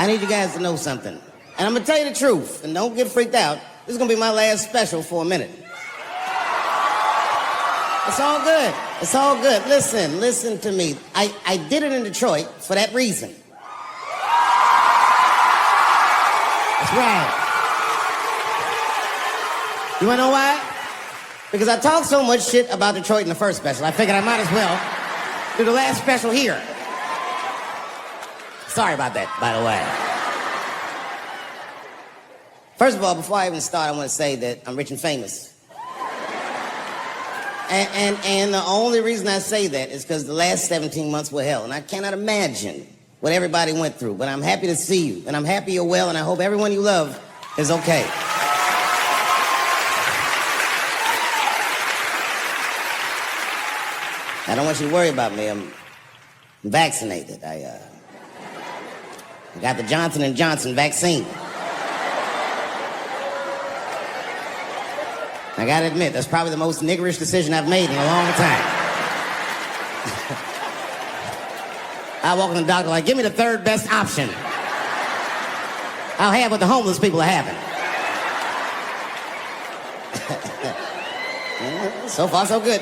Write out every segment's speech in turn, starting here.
I need you guys to know something. And I'm gonna tell you the truth, and don't get freaked out. This is gonna be my last special for a minute. It's all good. It's all good. Listen to me. I did it in Detroit for that reason. That's right. You wanna know why? Because I talked so much shit about Detroit in the first special, I figured I might as well do the last special here. Sorry about that, by the way. First of all, before I even start, I want to say that I'm rich and famous. And the only reason I say that is because the last 17 months were hell, and I cannot imagine what everybody went through. But I'm happy to see you, and I'm happy you're well, and I hope everyone you love is okay. I don't want you to worry about me. I'm vaccinated. I got the Johnson & Johnson vaccine. I gotta admit, that's probably the most niggerish decision I've made in a long time. I walk in the doctor like, give me the third best option. I'll have what the homeless people are having. So far, so good.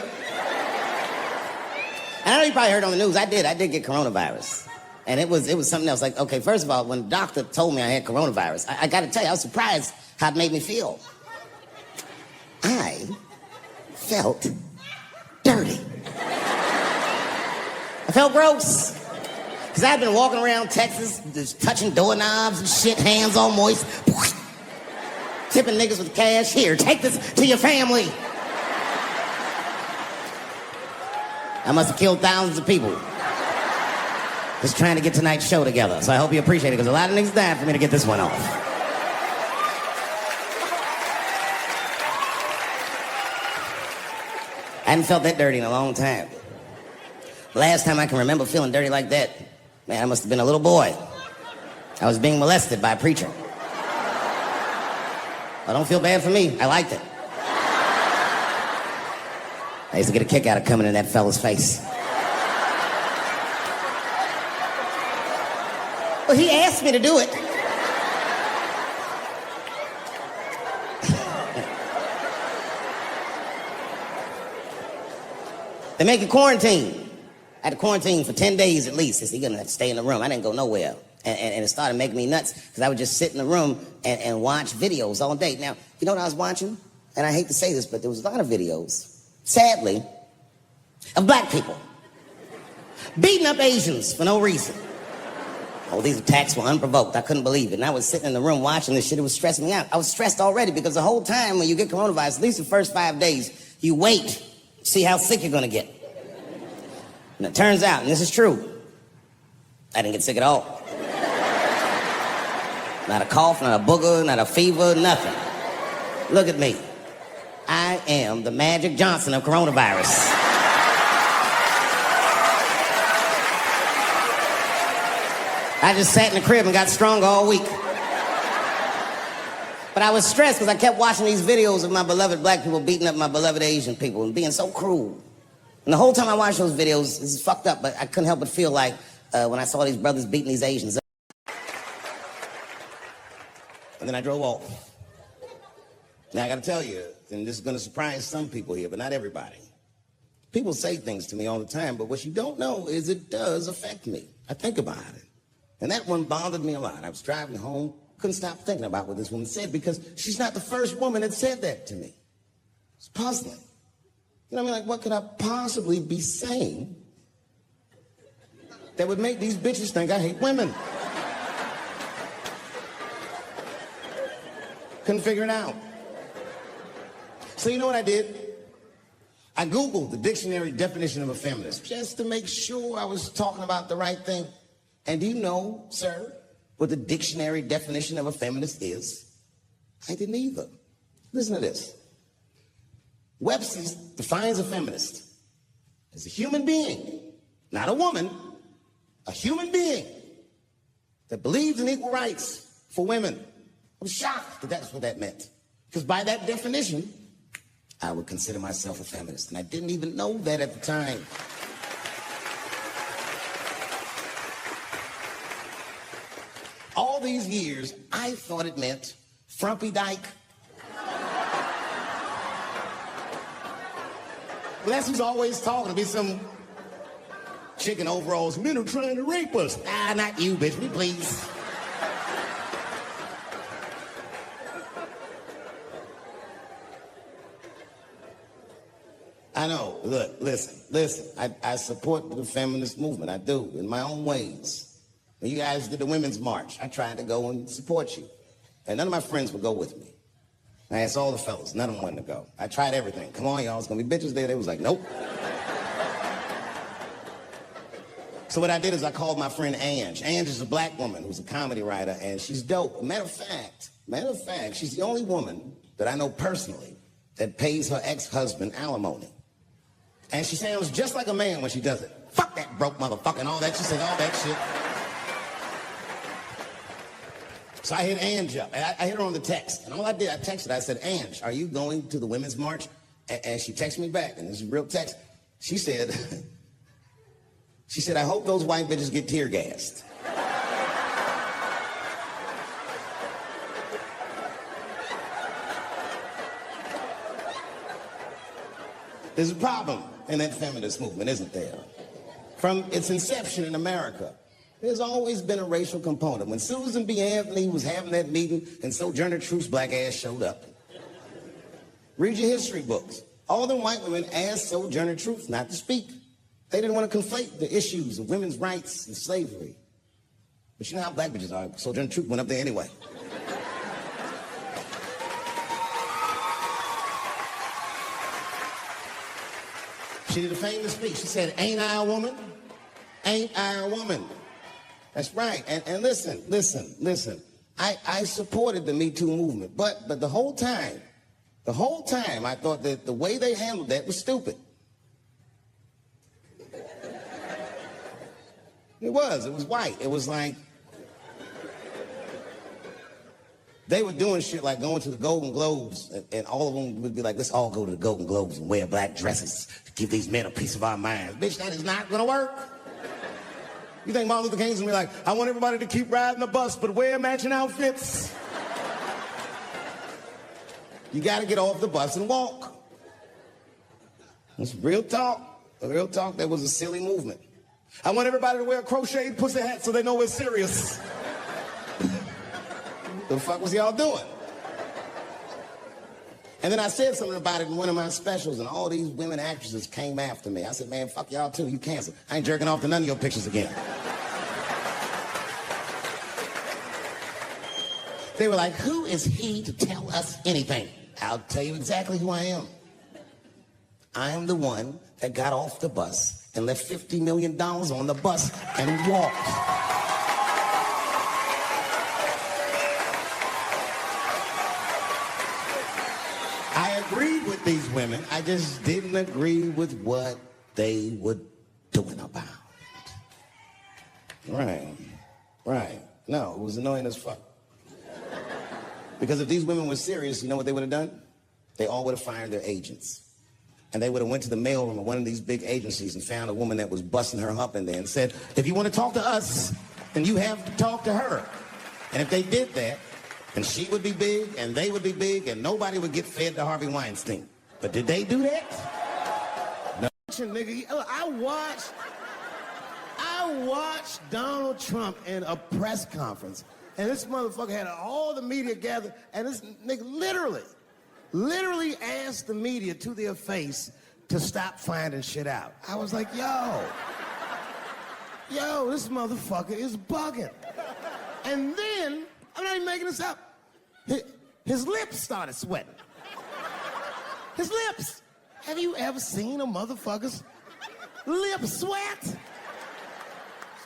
And I know you probably heard on the news, I did get coronavirus. And it was something else. Like, okay, first of all, when the doctor told me I had coronavirus, I gotta tell you, I was surprised how it made me feel. I felt dirty. I felt gross. Because I'd been walking around Texas, just touching doorknobs and shit, hands all moist, tipping niggas with cash. Here, take this to your family. I must have killed thousands of people just trying to get tonight's show together. So I hope you appreciate it, because a lot of niggas died for me to get this one off. I hadn't felt that dirty in a long time. Last time I can remember feeling dirty like that, man, I must have been a little boy. I was being molested by a preacher. Oh, don't feel bad for me. I liked it. I used to get a kick out of coming in that fella's face. Well, he asked me to do it. They make you quarantine. I had to quarantine for 10 days at least. They said, you're gonna have to stay in the room. I didn't go nowhere. And it started making me nuts, because I would just sit in the room and watch videos all day. Now, you know what I was watching? And I hate to say this, but there was a lot of videos, sadly, of black people beating up Asians for no reason. Oh, these attacks were unprovoked. I couldn't believe it. And I was sitting in the room watching this shit. It was stressing me out. I was stressed already, because the whole time when you get coronavirus, at least the first 5 days, you wait, see how sick you're gonna get. And it turns out, and this is true, I didn't get sick at all. Not a cough, not a booger, not a fever, nothing. Look at me. I am the Magic Johnson of coronavirus. I just sat in the crib and got strong all week. But I was stressed because I kept watching these videos of my beloved black people beating up my beloved Asian people and being so cruel. And the whole time I watched those videos, this is fucked up, but I couldn't help but feel like when I saw these brothers beating these Asians up. And then I drove off. Now I gotta tell you, and this is gonna surprise some people here, but not everybody. People say things to me all the time, but what you don't know is it does affect me. I think about it. And that one bothered me a lot. I was driving home, couldn't stop thinking about what this woman said, because she's not the first woman that said that to me. It's puzzling. You know what I mean? Like, what could I possibly be saying that would make these bitches think I hate women? Couldn't figure it out. So you know what I did? I Googled the dictionary definition of a feminist just to make sure I was talking about the right thing. And do you know, sir, what the dictionary definition of a feminist is? I didn't either. Listen to this. Webster defines a feminist as a human being, not a woman, a human being that believes in equal rights for women. I was shocked that that's what that meant. Because by that definition, I would consider myself a feminist. And I didn't even know that at the time. All all these years, I thought it meant frumpy dyke. Well, that's who's always talking to me, some chick in overalls. Men are trying to rape us. Ah, not you, bitch, me please. I know, look, listen. I support the feminist movement, I do, in my own ways. When you guys did the Women's March, I tried to go and support you. And none of my friends would go with me. I asked all the fellas, none of them wanted to go. I tried everything. Come on, y'all, it's gonna be bitches there. They was like, nope. So what I did is I called my friend Ange. Ange is a black woman who's a comedy writer, and she's dope. Matter of fact, she's the only woman that I know personally that pays her ex-husband alimony. And she sounds just like a man when she does it. Fuck that broke motherfucker and all that. She said all that shit. So I hit Ange up. And I hit her on the text. And all I did, I texted her. I said, Ange, are you going to the Women's March? And she texted me back. And this is a real text. She said, I hope those white bitches get tear gassed. There's a problem in that feminist movement, isn't there? From its inception in America, there's always been a racial component. When Susan B. Anthony was having that meeting and Sojourner Truth's black ass showed up, read your history books. All them white women asked Sojourner Truth not to speak. They didn't want to conflate the issues of women's rights and slavery. But you know how black bitches are. Sojourner Truth went up there anyway. She did a famous speech. She said, ain't I a woman? Ain't I a woman? That's right. And listen. I supported the Me Too movement, but the whole time, I thought that the way they handled that was stupid. It was white. It was like, they were doing shit like going to the Golden Globes, and all of them would be like, let's all go to the Golden Globes and wear black dresses to give these men a piece of our minds. Bitch, that is not gonna work. You think Martin Luther King's gonna be like, I want everybody to keep riding the bus, but wear matching outfits? You gotta get off the bus and walk. It's real talk. Real talk, that was a silly movement. I want everybody to wear a crocheted pussy hat so they know we're serious. The fuck was y'all doing? And then I said something about it in one of my specials, and all these women actresses came after me. I said, man, fuck y'all too, you canceled. I ain't jerking off to none of your pictures again. They were like, who is he to tell us anything? I'll tell you exactly who I am. I am the one that got off the bus and left $50 million on the bus and walked. I agreed with these women. I just didn't agree with what they were doing about. Right. No, it was annoying as fuck. Because if these women were serious, you know what they would have done? They all would have fired their agents. And they would have went to the mailroom of one of these big agencies and found a woman that was busting her hump in there and said, if you want to talk to us, then you have to talk to her. And if they did that, then she would be big, and they would be big, and nobody would get fed to Harvey Weinstein. But did they do that? No. Nigga, I watched Donald Trump in a press conference, and this motherfucker had all the media gathered, and this nigga literally asked the media to their face to stop finding shit out. I was like, yo, this motherfucker is bugging. And then, I'm not even making this up, his lips started sweating. His lips. Have you ever seen a motherfucker's lips sweat?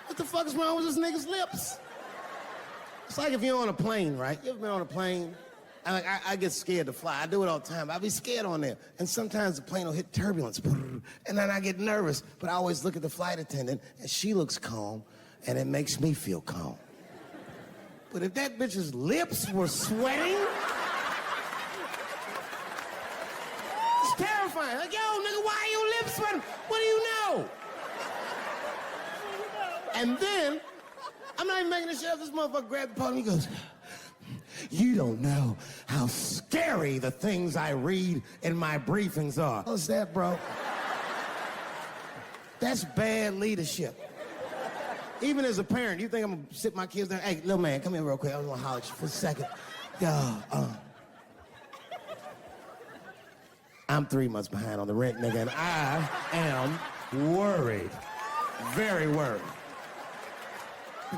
What the fuck is wrong with this nigga's lips? It's like if you're on a plane, right? You ever been on a plane? I get scared to fly. I do it all the time. I be scared on there. And sometimes the plane will hit turbulence. And then I get nervous. But I always look at the flight attendant, and she looks calm, and it makes me feel calm. But if that bitch's lips were sweating, it's terrifying. Like, yo, nigga, why are your lips sweating? What do you know? And then, I'm not even making this shit up. This motherfucker grabbed the podium. He goes, "You don't know how scary the things I read in my briefings are." What's that, bro? That's bad leadership. Even as a parent, you think I'm gonna sit my kids down? Hey, little man, come here real quick. I was gonna holler at you for a second. Yo, I'm 3 months behind on the rent, nigga, and I am worried. Very worried.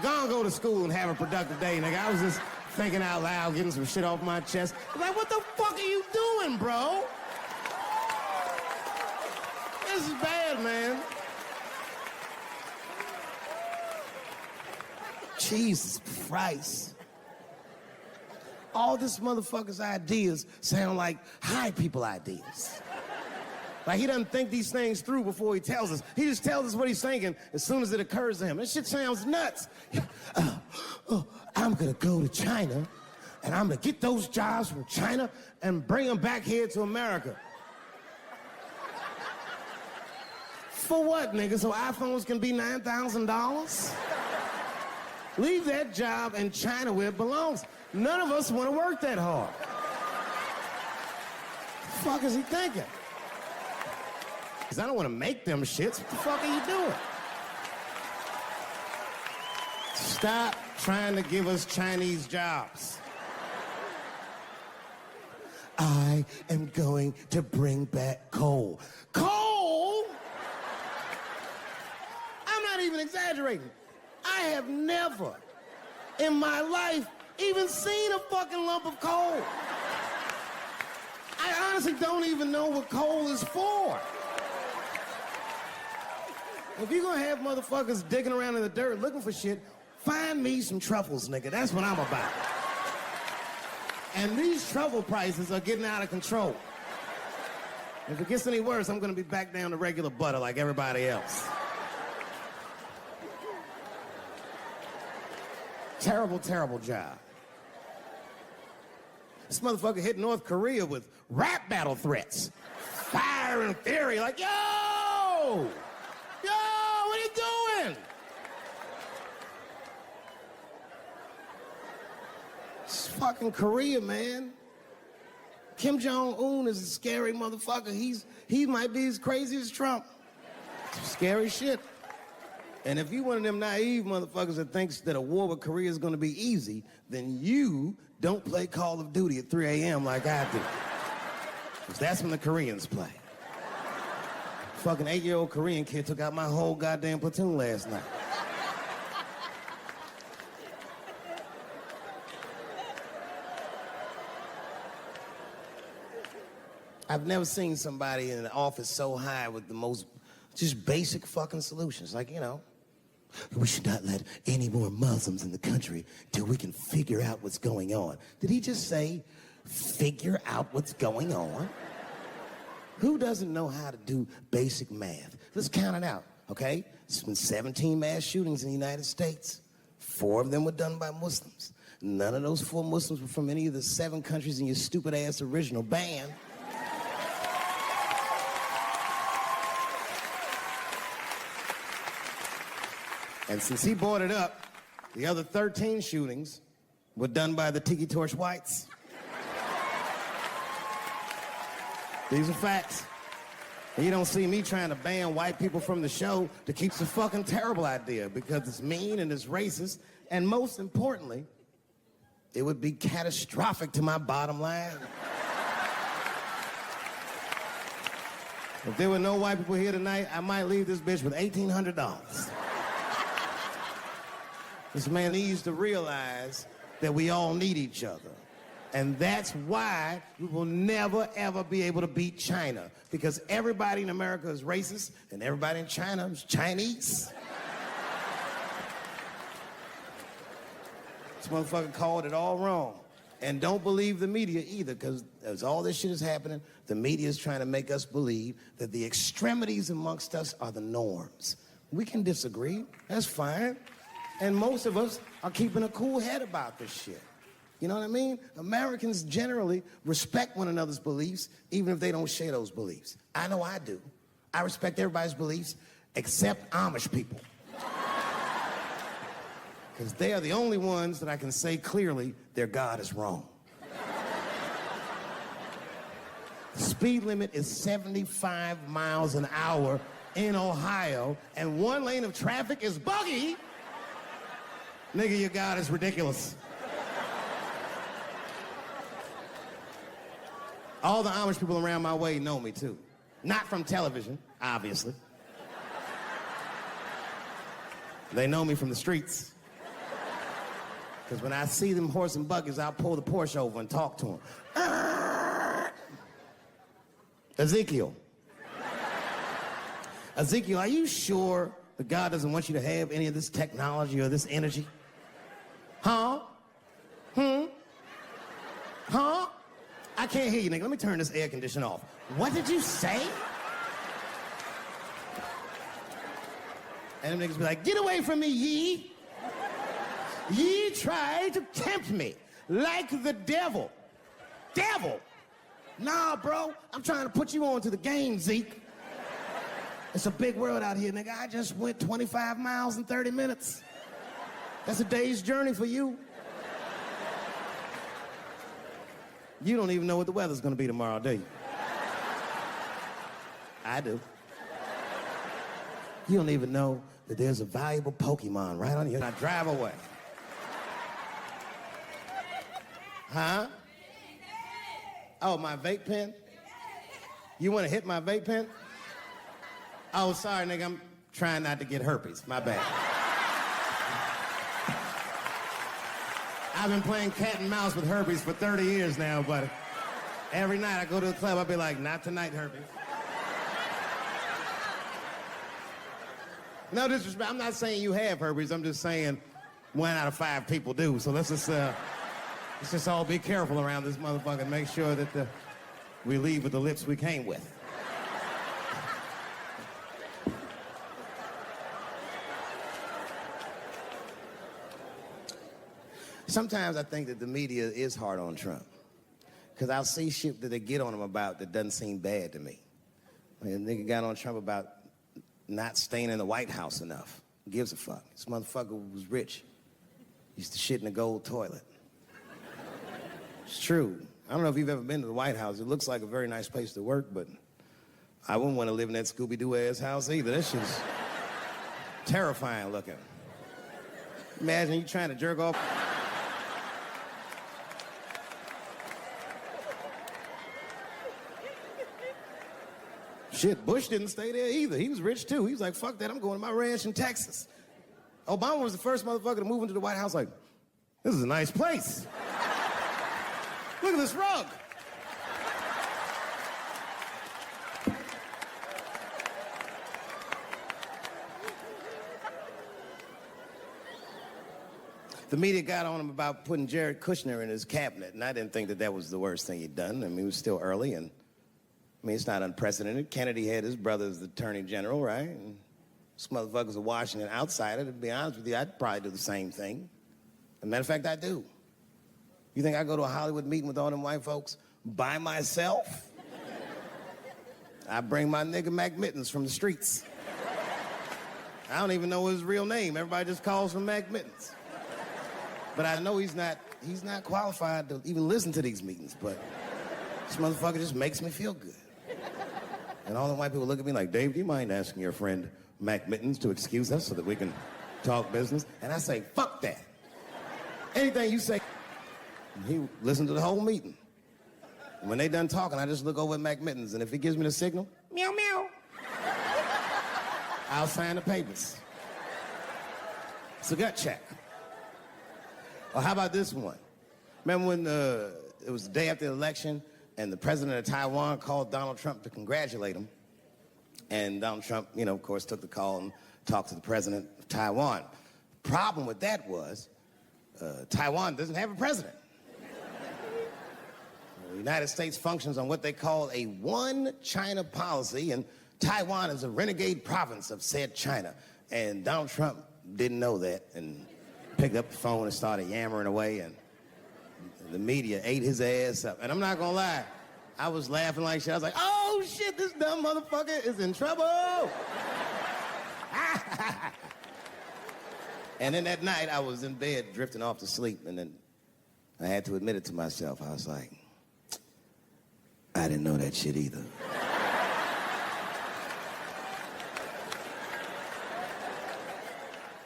Gonna go to school and have a productive day, nigga. I was just thinking out loud, getting some shit off my chest. I'm like, what the fuck are you doing, bro? This is bad, man. Jesus Christ. All this motherfucker's ideas sound like high people ideas. Like he doesn't think these things through before he tells us. He just tells us what he's thinking as soon as it occurs to him. This shit sounds nuts. I'm gonna go to China and I'm gonna get those jobs from China and bring them back here to America. For what, nigga? So iPhones can be $9,000? Leave that job in China where it belongs. None of us want to work that hard. What the fuck is he thinking? Because I don't want to make them shits. What the fuck are you doing? Stop trying to give us Chinese jobs. I am going to bring back coal. Coal? I'm not even exaggerating. I have never in my life even seen a fucking lump of coal. I honestly don't even know what coal is for. If you're gonna have motherfuckers digging around in the dirt looking for shit, find me some truffles, nigga. That's what I'm about. And these truffle prices are getting out of control. If it gets any worse, I'm gonna be back down to regular butter like everybody else. Terrible, terrible job. This motherfucker hit North Korea with rap battle threats. Fire and fury, like, yo! Yo, what are you doing? It's fucking Korea, man. Kim Jong-un is a scary motherfucker. He might be as crazy as Trump. Scary shit. And if you one of them naive motherfuckers that thinks that a war with Korea is gonna be easy, then you don't play Call of Duty at 3 a.m. like I do. Because that's when the Koreans play. Fucking 8-year-old Korean kid took out my whole goddamn platoon last night. I've never seen somebody in an office so high with the most just basic fucking solutions. Like, you know, we should not let any more Muslims in the country till we can figure out what's going on. Did he just say, figure out what's going on? Who doesn't know how to do basic math? Let's count it out, okay? There's been 17 mass shootings in the United States. 4 of them were done by Muslims. None of those 4 Muslims were from any of the 7 countries in your stupid ass original band. And since he brought it up, the other 13 shootings were done by the Tiki Torch whites. These are facts. And you don't see me trying to ban white people from the show to keep a fucking terrible idea because it's mean and it's racist. And most importantly, it would be catastrophic to my bottom line. If there were no white people here tonight, I might leave this bitch with $1,800. This man needs to realize that we all need each other. And that's why we will never, ever be able to beat China. Because everybody in America is racist, and everybody in China is Chinese. This motherfucker called it all wrong. And don't believe the media either, because as all this shit is happening, the media is trying to make us believe that the extremities amongst us are the norms. We can disagree, that's fine. And most of us are keeping a cool head about this shit. You know what I mean? Americans generally respect one another's beliefs, even if they don't share those beliefs. I know I do. I respect everybody's beliefs, except Amish people. Because they are the only ones that I can say clearly their God is wrong. The speed limit is 75 miles an hour in Ohio, and one lane of traffic is buggy. Nigga, your God is ridiculous. All the Amish people around my way know me, too. Not from television, obviously. They know me from the streets. Because when I see them horse and buggies, I'll pull the Porsche over and talk to them. Ezekiel. Ezekiel, are you sure that God doesn't want you to have any of this technology or this energy? Huh? Huh? I can't hear you, nigga. Let me turn this air conditioner off. What did you say? And them niggas be like, get away from me, ye. Ye try to tempt me like the devil. Devil? Nah, bro. I'm trying to put you on to the game, Zeke. It's a big world out here, nigga. I just went 25 miles in 30 minutes. That's a day's journey for you. You don't even know what the weather's gonna be tomorrow, do you? I do. You don't even know that there's a valuable Pokemon right on you. Now drive away. Huh? Oh, my vape pen? You wanna hit my vape pen? Oh, sorry, nigga, I'm trying not to get herpes. My bad. I've been playing cat and mouse with herpes for 30 years now, but every night I go to the club, I'll be like, not tonight, herpes. No disrespect, I'm not saying you have herpes, I'm just saying 1 out of 5 people do. So let's just all be careful around this motherfucker and make sure that we leave with the lips we came with. Sometimes I think that the media is hard on Trump. Because I'll see shit that they get on him about that doesn't seem bad to me. I mean, a nigga got on Trump about not staying in the White House enough. Who gives a fuck? This motherfucker was rich. Used to shit in a gold toilet. It's true. I don't know if you've ever been to the White House. It looks like a very nice place to work, but I wouldn't want to live in that Scooby-Doo ass house either. That shit's terrifying looking. Imagine you trying to jerk off. Shit, Bush didn't stay there either. He was rich too. He was like, fuck that, I'm going to my ranch in Texas. Obama was the first motherfucker to move into the White House like, this is a nice place. Look at this rug. The media got on him about putting Jared Kushner in his cabinet, and I didn't think that that was the worst thing he'd done. I mean, it was still early, and I mean, it's not unprecedented. Kennedy had his brother as the attorney general, right? And this motherfucker's a Washington outsider. To be honest with you, I'd probably do the same thing. As a matter of fact, I do. You think I go to a Hollywood meeting with all them white folks by myself? I bring my nigga Mac Mittens from the streets. I don't even know his real name. Everybody just calls him Mac Mittens. But I know he's not qualified to even listen to these meetings, but this motherfucker just makes me feel good. And all the white people look at me like, Dave, do you mind asking your friend Mac Mittens to excuse us so that we can talk business? And I say, fuck that. Anything you say. And he listened to the whole meeting. And when they done talking, I just look over at Mac Mittens, and if he gives me the signal, meow, meow, I'll sign the papers. It's a gut check. Or how about this one? Remember when it was the day after the election, and the president of Taiwan called Donald Trump to congratulate him. And Donald Trump, you know, of course, took the call and talked to the president of Taiwan. Problem with that was, Taiwan doesn't have a president. The United States functions on what they call a one China policy, and Taiwan is a renegade province of said China. And Donald Trump didn't know that and picked up the phone and started yammering away, and the media ate his ass up. And I'm not gonna lie, I was laughing like shit. I was like, oh shit, this dumb motherfucker is in trouble. And then that night, I was in bed, drifting off to sleep, and then I had to admit it to myself. I was like, I didn't know that shit either.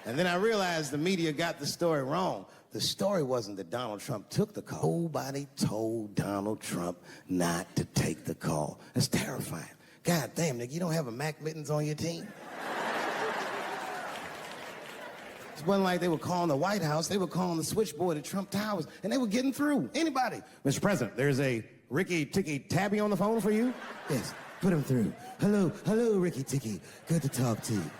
And then I realized the media got the story wrong. The story wasn't that Donald Trump took the call. Nobody told Donald Trump not to take the call. That's terrifying. God damn, nigga, you don't have a Mac Mittens on your team? It wasn't like they were calling the White House. They were calling the switchboard at Trump Towers, and they were getting through. Anybody. Mr. President, there's a Ricky Ticky Tabby on the phone for you? Yes, put him through. Hello, Ricky Ticky. Good to talk to you.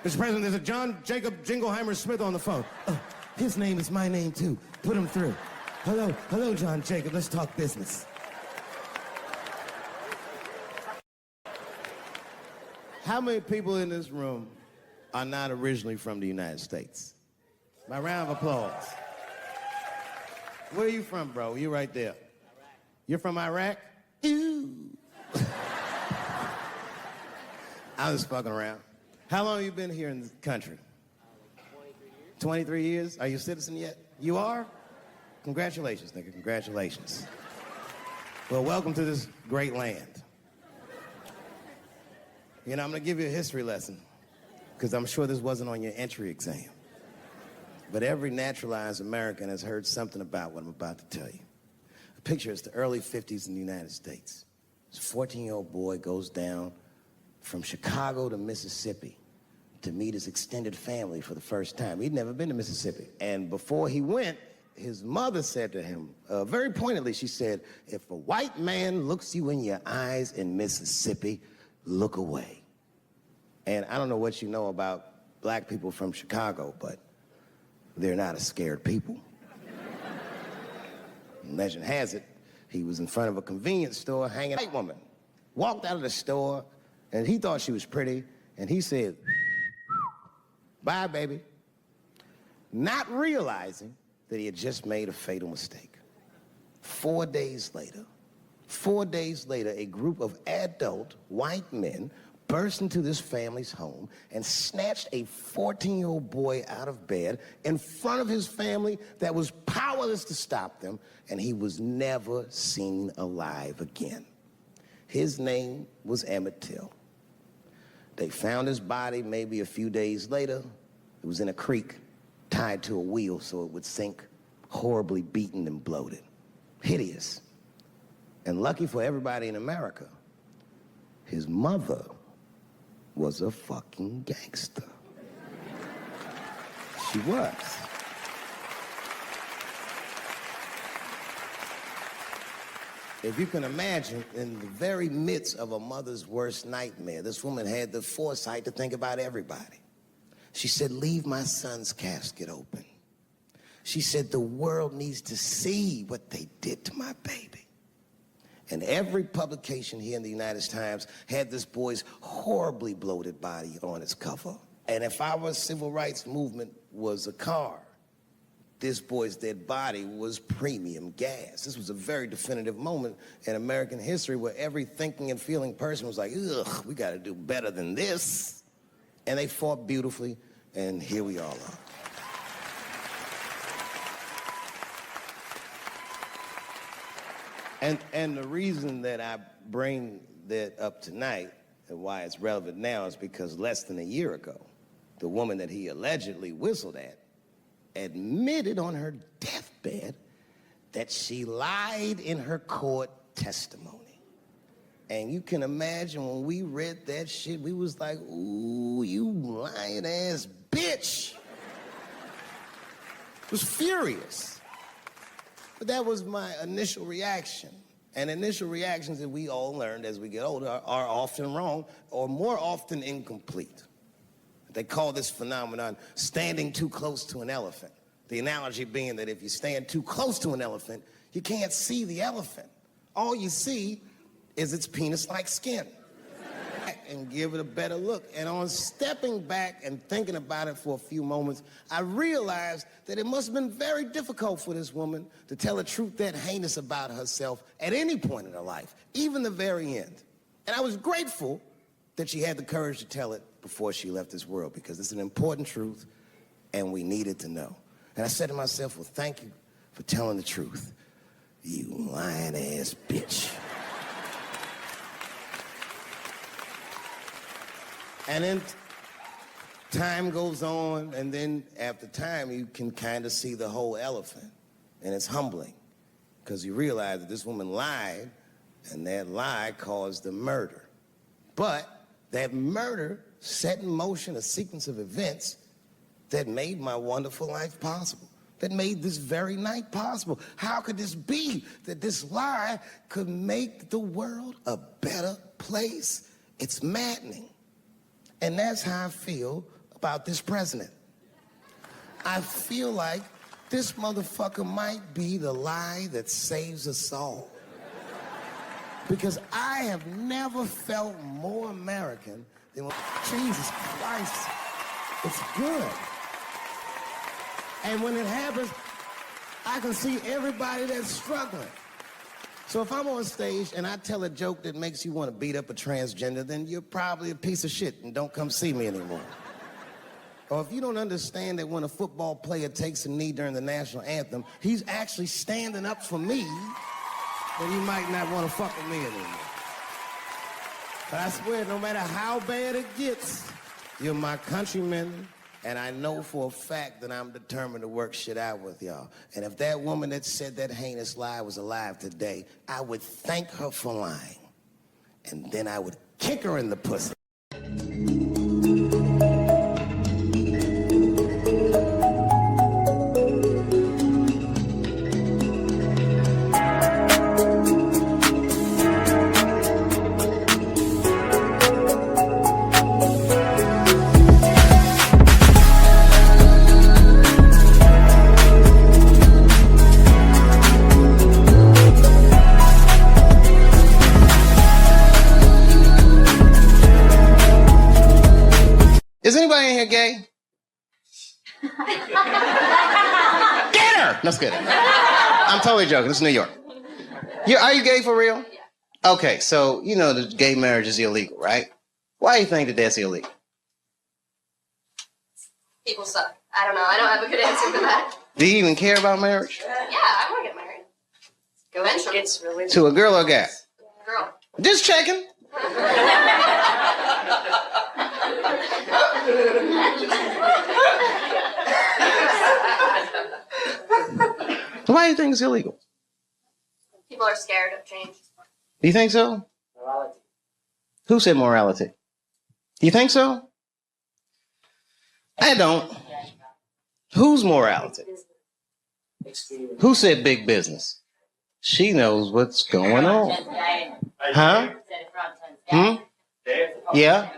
Mr. President, there's a John Jacob Jingleheimer Smith on the phone. Oh, his name is my name, too. Put him through. Hello, John Jacob. Let's talk business. How many people in this room are not originally from the United States? My round of applause. Where are you from, bro? You right there. Iraq. You're from Iraq? Ew. I was fucking around. How long have you been here in the country? 23 years. 23 years? Are you a citizen yet? You are? Congratulations, nigga. Congratulations. Well, welcome to this great land. You know, I'm going to give you a history lesson, because I'm sure this wasn't on your entry exam. But every naturalized American has heard something about what I'm about to tell you. The picture is the early 50s in the United States. This 14-year-old boy goes down from Chicago to Mississippi to meet his extended family for the first time. He'd never been to Mississippi. And before he went, his mother said to him, very pointedly, she said, if a white man looks you in your eyes in Mississippi, look away. And I don't know what you know about black people from Chicago, but they're not a scared people. Legend has it, he was in front of a convenience store hanging out. A white woman walked out of the store, and he thought she was pretty, and he said, bye, baby, not realizing that he had just made a fatal mistake. 4 days later, a group of adult white men burst into this family's home and snatched a 14-year-old boy out of bed in front of his family that was powerless to stop them, and he was never seen alive again. His name was Emmett Till. They found his body maybe a few days later. It was in a creek, tied to a wheel so it would sink, horribly beaten and bloated. Hideous. And lucky for everybody in America, his mother was a fucking gangster. She was. If you can imagine, in the very midst of a mother's worst nightmare, this woman had the foresight to think about everybody. She said, leave my son's casket open. She said, the world needs to see what they did to my baby. And every publication here in the United Times had this boy's horribly bloated body on its cover. And if our civil rights movement was a car, this boy's dead body was premium gas. This was a very definitive moment in American history where every thinking and feeling person was like, ugh, we gotta do better than this. And they fought beautifully, and here we all are. And the reason that I bring that up tonight and why it's relevant now is because less than a year ago, the woman that he allegedly whistled at admitted on her deathbed that she lied in her court testimony. And you can imagine when we read that shit, we was like, ooh, you lying ass bitch. Was furious. But that was my initial reaction. And initial reactions that we all learned as we get older are often wrong or more often incomplete. They call this phenomenon standing too close to an elephant. The analogy being that if you stand too close to an elephant, you can't see the elephant. All you see is its penis-like skin. And give it a better look. And on stepping back and thinking about it for a few moments, I realized that it must have been very difficult for this woman to tell a truth that heinous about herself at any point in her life, even the very end. And I was grateful that she had the courage to tell it before she left this world, because it's an important truth and we needed to know. And I said to myself, well, thank you for telling the truth, you lying ass bitch. And then time goes on, and then after time, you can kind of see the whole elephant. And it's humbling, because you realize that this woman lied, and that lie caused the murder. But that murder set in motion a sequence of events that made my wonderful life possible, that made this very night possible. How could this be that this lie could make the world a better place? It's maddening. And that's how I feel about this president. I feel like this motherfucker might be the lie that saves us all. Because I have never felt more American than when, Jesus Christ, it's good. And when it happens, I can see everybody that's struggling. So if I'm on stage and I tell a joke that makes you want to beat up a transgender, then you're probably a piece of shit and don't come see me anymore. Or if you don't understand that when a football player takes a knee during the national anthem, he's actually standing up for me, then you might not want to fuck with me anymore. But I swear, no matter how bad it gets, you're my countrymen, and I know for a fact that I'm determined to work shit out with y'all. And if that woman that said that heinous lie was alive today, I would thank her for lying. And then I would kick her in the pussy. Is anybody in here gay? Get her! No, just kidding. I'm totally joking. This is New York. Are you gay for real? Yeah. Okay, so you know that gay marriage is illegal, right? Why do you think that that's illegal? People suck. I don't know. I don't have a good answer for that. Do you even care about marriage? Yeah, I want to get married. Eventually. It's really to a girl or a guy? Girl. Just checking. Why do you think it's illegal? People are scared of change. Do you think so? Morality. Who said morality? Do you think so? I don't. Whose morality? Who said big business? She knows what's going on. Huh? Hmm? Yeah?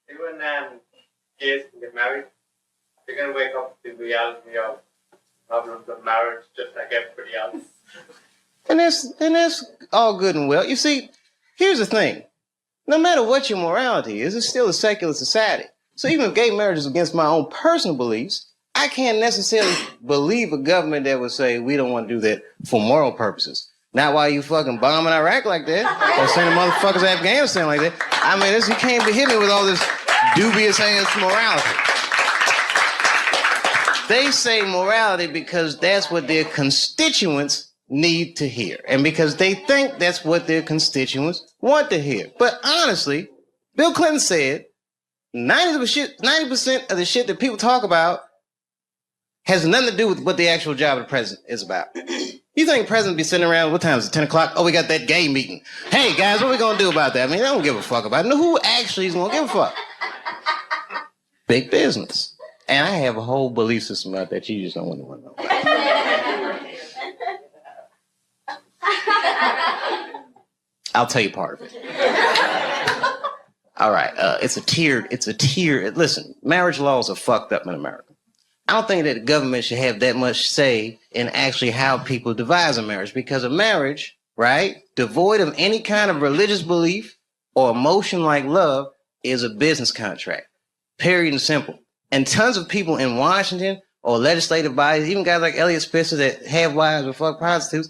Even gays can get married. They're going to wake up to the reality of problems of marriage just like everybody else. And that's all good and well. You see, here's the thing. No matter what your morality is, it's still a secular society. So even if gay marriage is against my own personal beliefs, I can't necessarily believe a government that would say we don't want to do that for moral purposes. Not while you fucking bombing Iraq like that, or sending motherfuckers to Afghanistan like that. I mean, you can't be hitting me with all this dubious ass morality. They say morality because that's what their constituents need to hear. And because they think that's what their constituents want to hear. But honestly, Bill Clinton said 90% of the shit that people talk about has nothing to do with what the actual job of the president is about. You think the president be sitting around, what time is it, 10 o'clock? Oh, we got that gay meeting. Hey, guys, what are we going to do about that? I mean, they don't give a fuck about it. No, who actually is going to give a fuck? Big business. And I have a whole belief system about that you just don't want to know about. I'll tell you part of it. All right, it's a tiered, listen, marriage laws are fucked up in America. I don't think that the government should have that much say in actually how people devise a marriage, because a marriage, right, devoid of any kind of religious belief or emotion like love is a business contract, period and simple. And tons of people in Washington or legislative bodies, even guys like Elliot Spitzer that have wives or fuck prostitutes,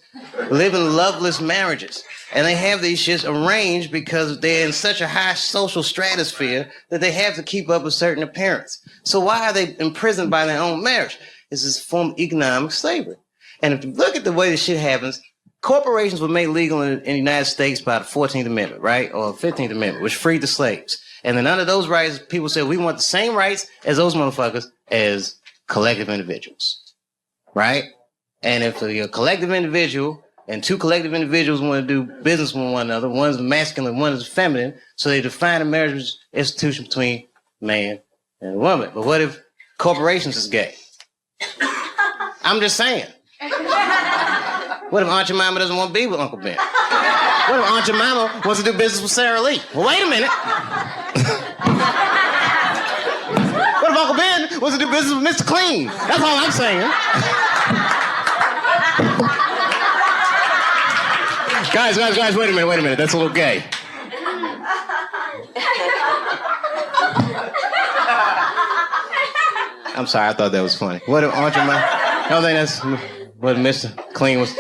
live in loveless marriages. And they have these shits arranged because they're in such a high social stratosphere that they have to keep up a certain appearance. So why are they imprisoned by their own marriage? It's this form of economic slavery. And if you look at the way this shit happens, corporations were made legal in the United States by the 14th Amendment, right? Or 15th Amendment, which freed the slaves. And then under those rights, people said, we want the same rights as those motherfuckers as collective individuals, right? And if you're a collective individual and two collective individuals want to do business with one another, one's masculine, one is feminine, so they define a marriage institution between man and woman. But what if corporations is gay? I'm just saying. What if Aunt Jemima doesn't want to be with Uncle Ben? What if Aunt Jemima wants to do business with Sarah Lee? Well, wait a minute. What if Uncle Ben wants to do business with Mr. Clean? That's all I'm saying. Guys, wait a minute. That's a little gay. I'm sorry, I thought that was funny. What if Aunt Jemima... I don't think that's what Mr. Clean was...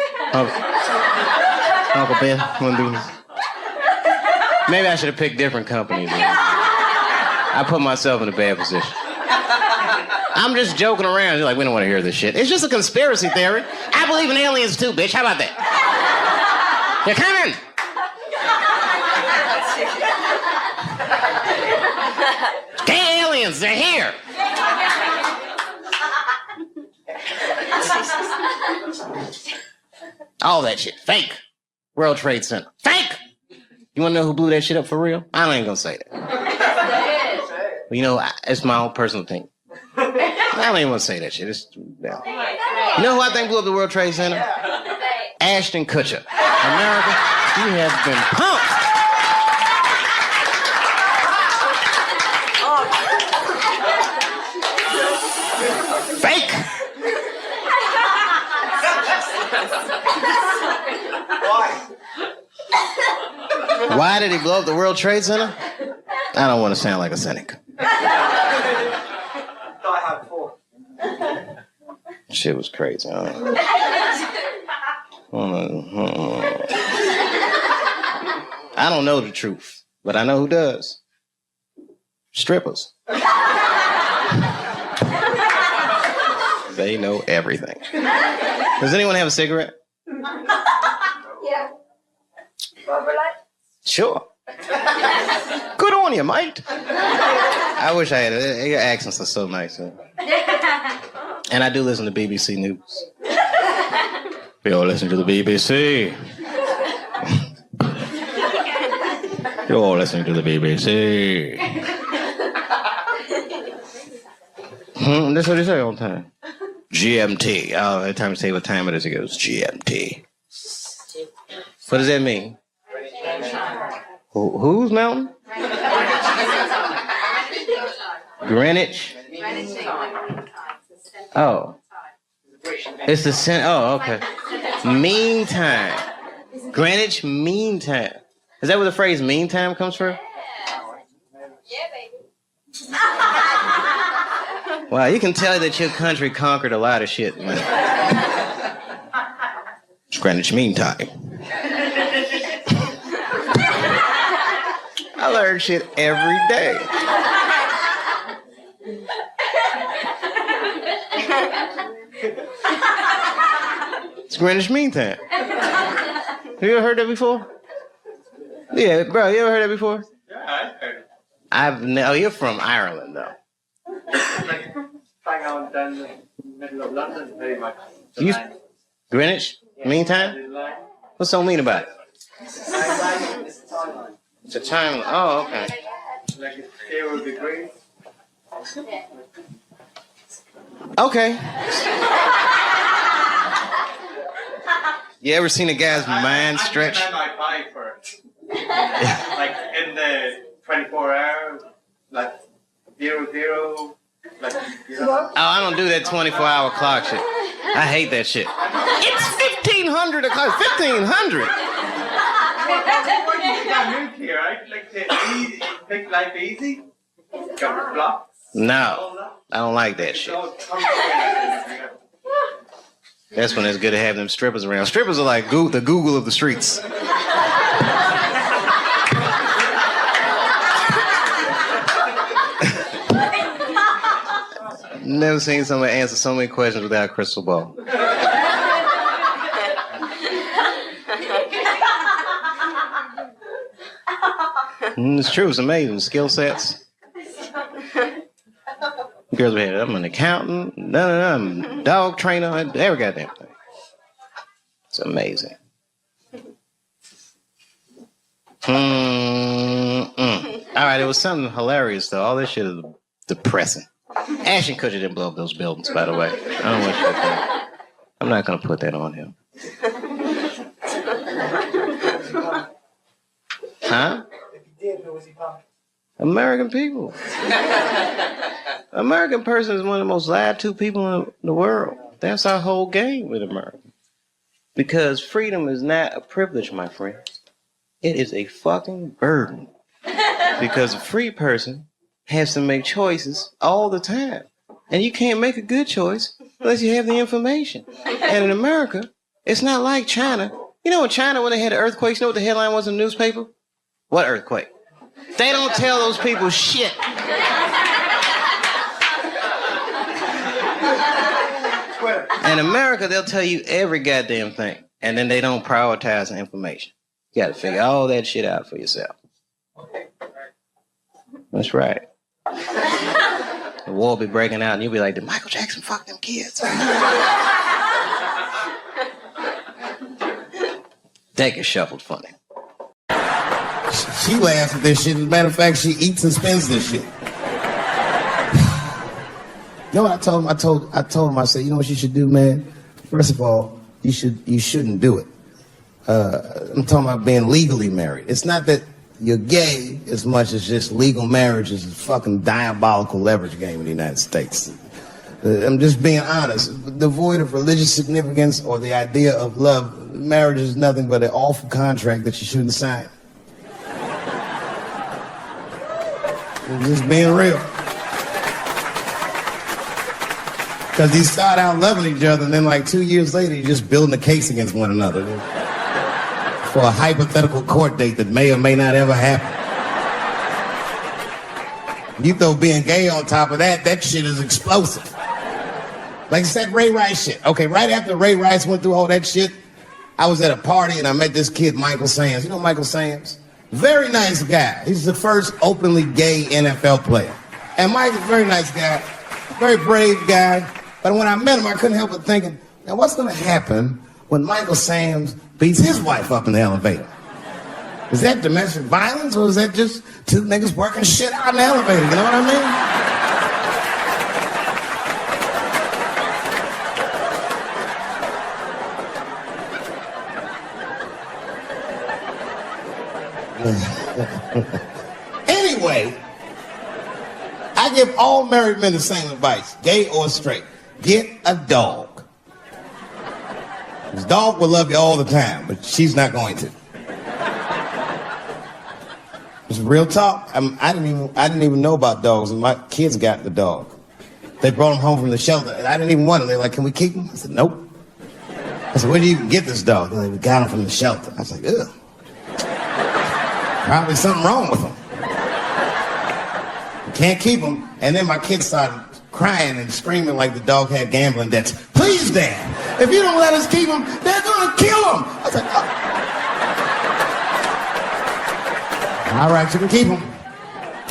Uncle Ben wanna do. Maybe I should have picked different companies. I put myself in a bad position. I'm just joking around. You're like, we don't want to hear this shit. It's just a conspiracy theory. I believe in aliens too, bitch. How about that? They're coming. Gay aliens, they're here. All that shit, fake. World Trade Center, fake. You want to know who blew that shit up for real? I ain't gonna say that. But you know, it's my own personal thing. I don't even want to say that shit. Yeah. You know who I think blew up the World Trade Center? Ashton Kutcher. America, you have been pumped. Fake. Why did he blow up the World Trade Center? I don't want to sound like a cynic. Shit was crazy. I don't know the truth, but I know who does. Strippers. They know everything. Does anyone have a cigarette? Yeah. Sure. Good on you, mate. I wish I had it. Your accents are so nice. Huh? And I do listen to BBC News. We all listen to the BBC. You're all listening to the BBC. That's what they say all the time. GMT. Oh, every time you say what time it is, it goes GMT. What does that mean? Whose mountain? Greenwich. Oh. It's the center. Oh, okay. Meantime. Greenwich Mean Time. Is that where the phrase mean time comes from? Yeah, baby. Wow, you can tell that your country conquered a lot of shit, man. It's Greenwich Mean Time. I learn shit every day. It's Greenwich Mean Time. Have you ever heard that before? Yeah, bro, you ever heard that before? Yeah, I've heard it. Oh, you're from Ireland, though. Like, hang on down the middle of London, pretty much. You, Greenwich Mean Time? What's so mean about it? It's a time. Oh, okay. Like it's 0 degrees. Okay. You ever seen a guy's mind stretch? I might buy for it. Like in the 24 hours, like 00, like Oh, I don't do that 24-hour clock shit. I hate that shit. It's 1500 o'clock. 1500. Here, right? Like to easy, make life easy. Got the blocks. No, I don't like that shit. That's when it's good to have them strippers around. Strippers are like the Google of the streets. Never seen somebody answer so many questions without a crystal ball. It's true. It's amazing. Skill sets. Girls be, I'm an accountant. No, I'm a dog trainer. Every goddamn thing. It's amazing. All right, it was something hilarious though. All this shit is depressing. Ashton Kutcher didn't blow up those buildings, by the way. I don't want you to think. I'm not gonna put that on him. Huh? If he did, who was he pumping? American people. American person is one of the most lied to people in the world. That's our whole game with America. Because freedom is not a privilege, my friend. It is a fucking burden. Because a free person has to make choices all the time. And you can't make a good choice unless you have the information. And in America, it's not like China. You know in China when they had the earthquakes, you know what the headline was in the newspaper? What earthquake? They don't tell those people shit. In America, they'll tell you every goddamn thing. And then they don't prioritize the information. You gotta figure all that shit out for yourself. That's right. The war will be breaking out and you'll be like, did Michael Jackson fuck them kids? That gets shuffled funny. She laughs at this shit. As a matter of fact, she eats and spends this shit. You know what I told him? I told him, I said, you know what you should do, man? First of all, you shouldn't do it. I'm talking about being legally married. It's not that you're gay as much as just legal marriage is a fucking diabolical leverage game in the United States. I'm just being honest. Devoid of religious significance or the idea of love, marriage is nothing but an awful contract that you shouldn't sign. I'm just being real. Because you start out loving each other and then like 2 years later you're just building a case against one another for a hypothetical court date that may or may not ever happen. You throw being gay on top of that, that shit is explosive. Like it's that Ray Rice shit. Okay, right after Ray Rice went through all that shit, I was at a party and I met this kid, Michael Sams. You know Michael Sams? Very nice guy. He's the first openly gay NFL player. And Mike's a very nice guy, very brave guy. But when I met him, I couldn't help but thinking, now what's going to happen when Michael Sams beats his wife up in the elevator? Is that domestic violence or is that just two niggas working shit out in the elevator? You know what I mean? Anyway, I give all married men the same advice, gay or straight. Get a dog. This dog will love you all the time, but she's not going to. It's real talk. I didn't even know about dogs, and my kids got the dog. They brought him home from the shelter, and I didn't even want him. They're like, "Can we keep him?" I said, "Nope." I said, "Where do you even get this dog?" They're like, "We got him from the shelter." I was like, "Ugh." Probably something wrong with him. You can't keep him. And then my kids started crying and screaming like the dog had gambling debts. "Please, Dad, if you don't let us keep him, they're gonna kill him." I was like, "Oh. All right, you can keep him."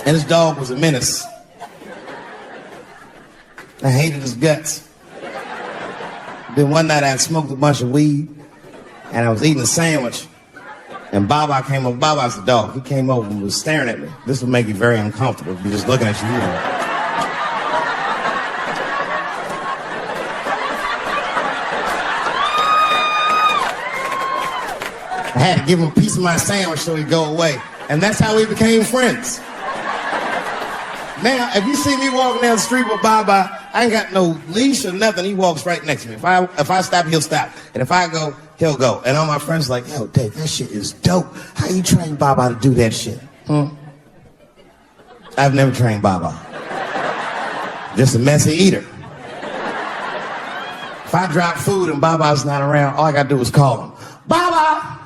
And his dog was a menace. I hated his guts. Then one night I had smoked a bunch of weed and I was eating a sandwich. And Baba came over. Baba's the dog. He came over and was staring at me. This would make you very uncomfortable if you're just looking at you. I had to give him a piece of my sandwich so he'd go away. And that's how we became friends. Now, if you see me walking down the street with Baba, I ain't got no leash or nothing. He walks right next to me. If I stop, he'll stop. And if I go, he'll go. And all my friends are like, "Yo, Dave, that shit is dope. How you train Baba to do that shit?" I've never trained Baba. Just a messy eater. If I drop food and Baba's not around, all I gotta do is call him. "Baba!"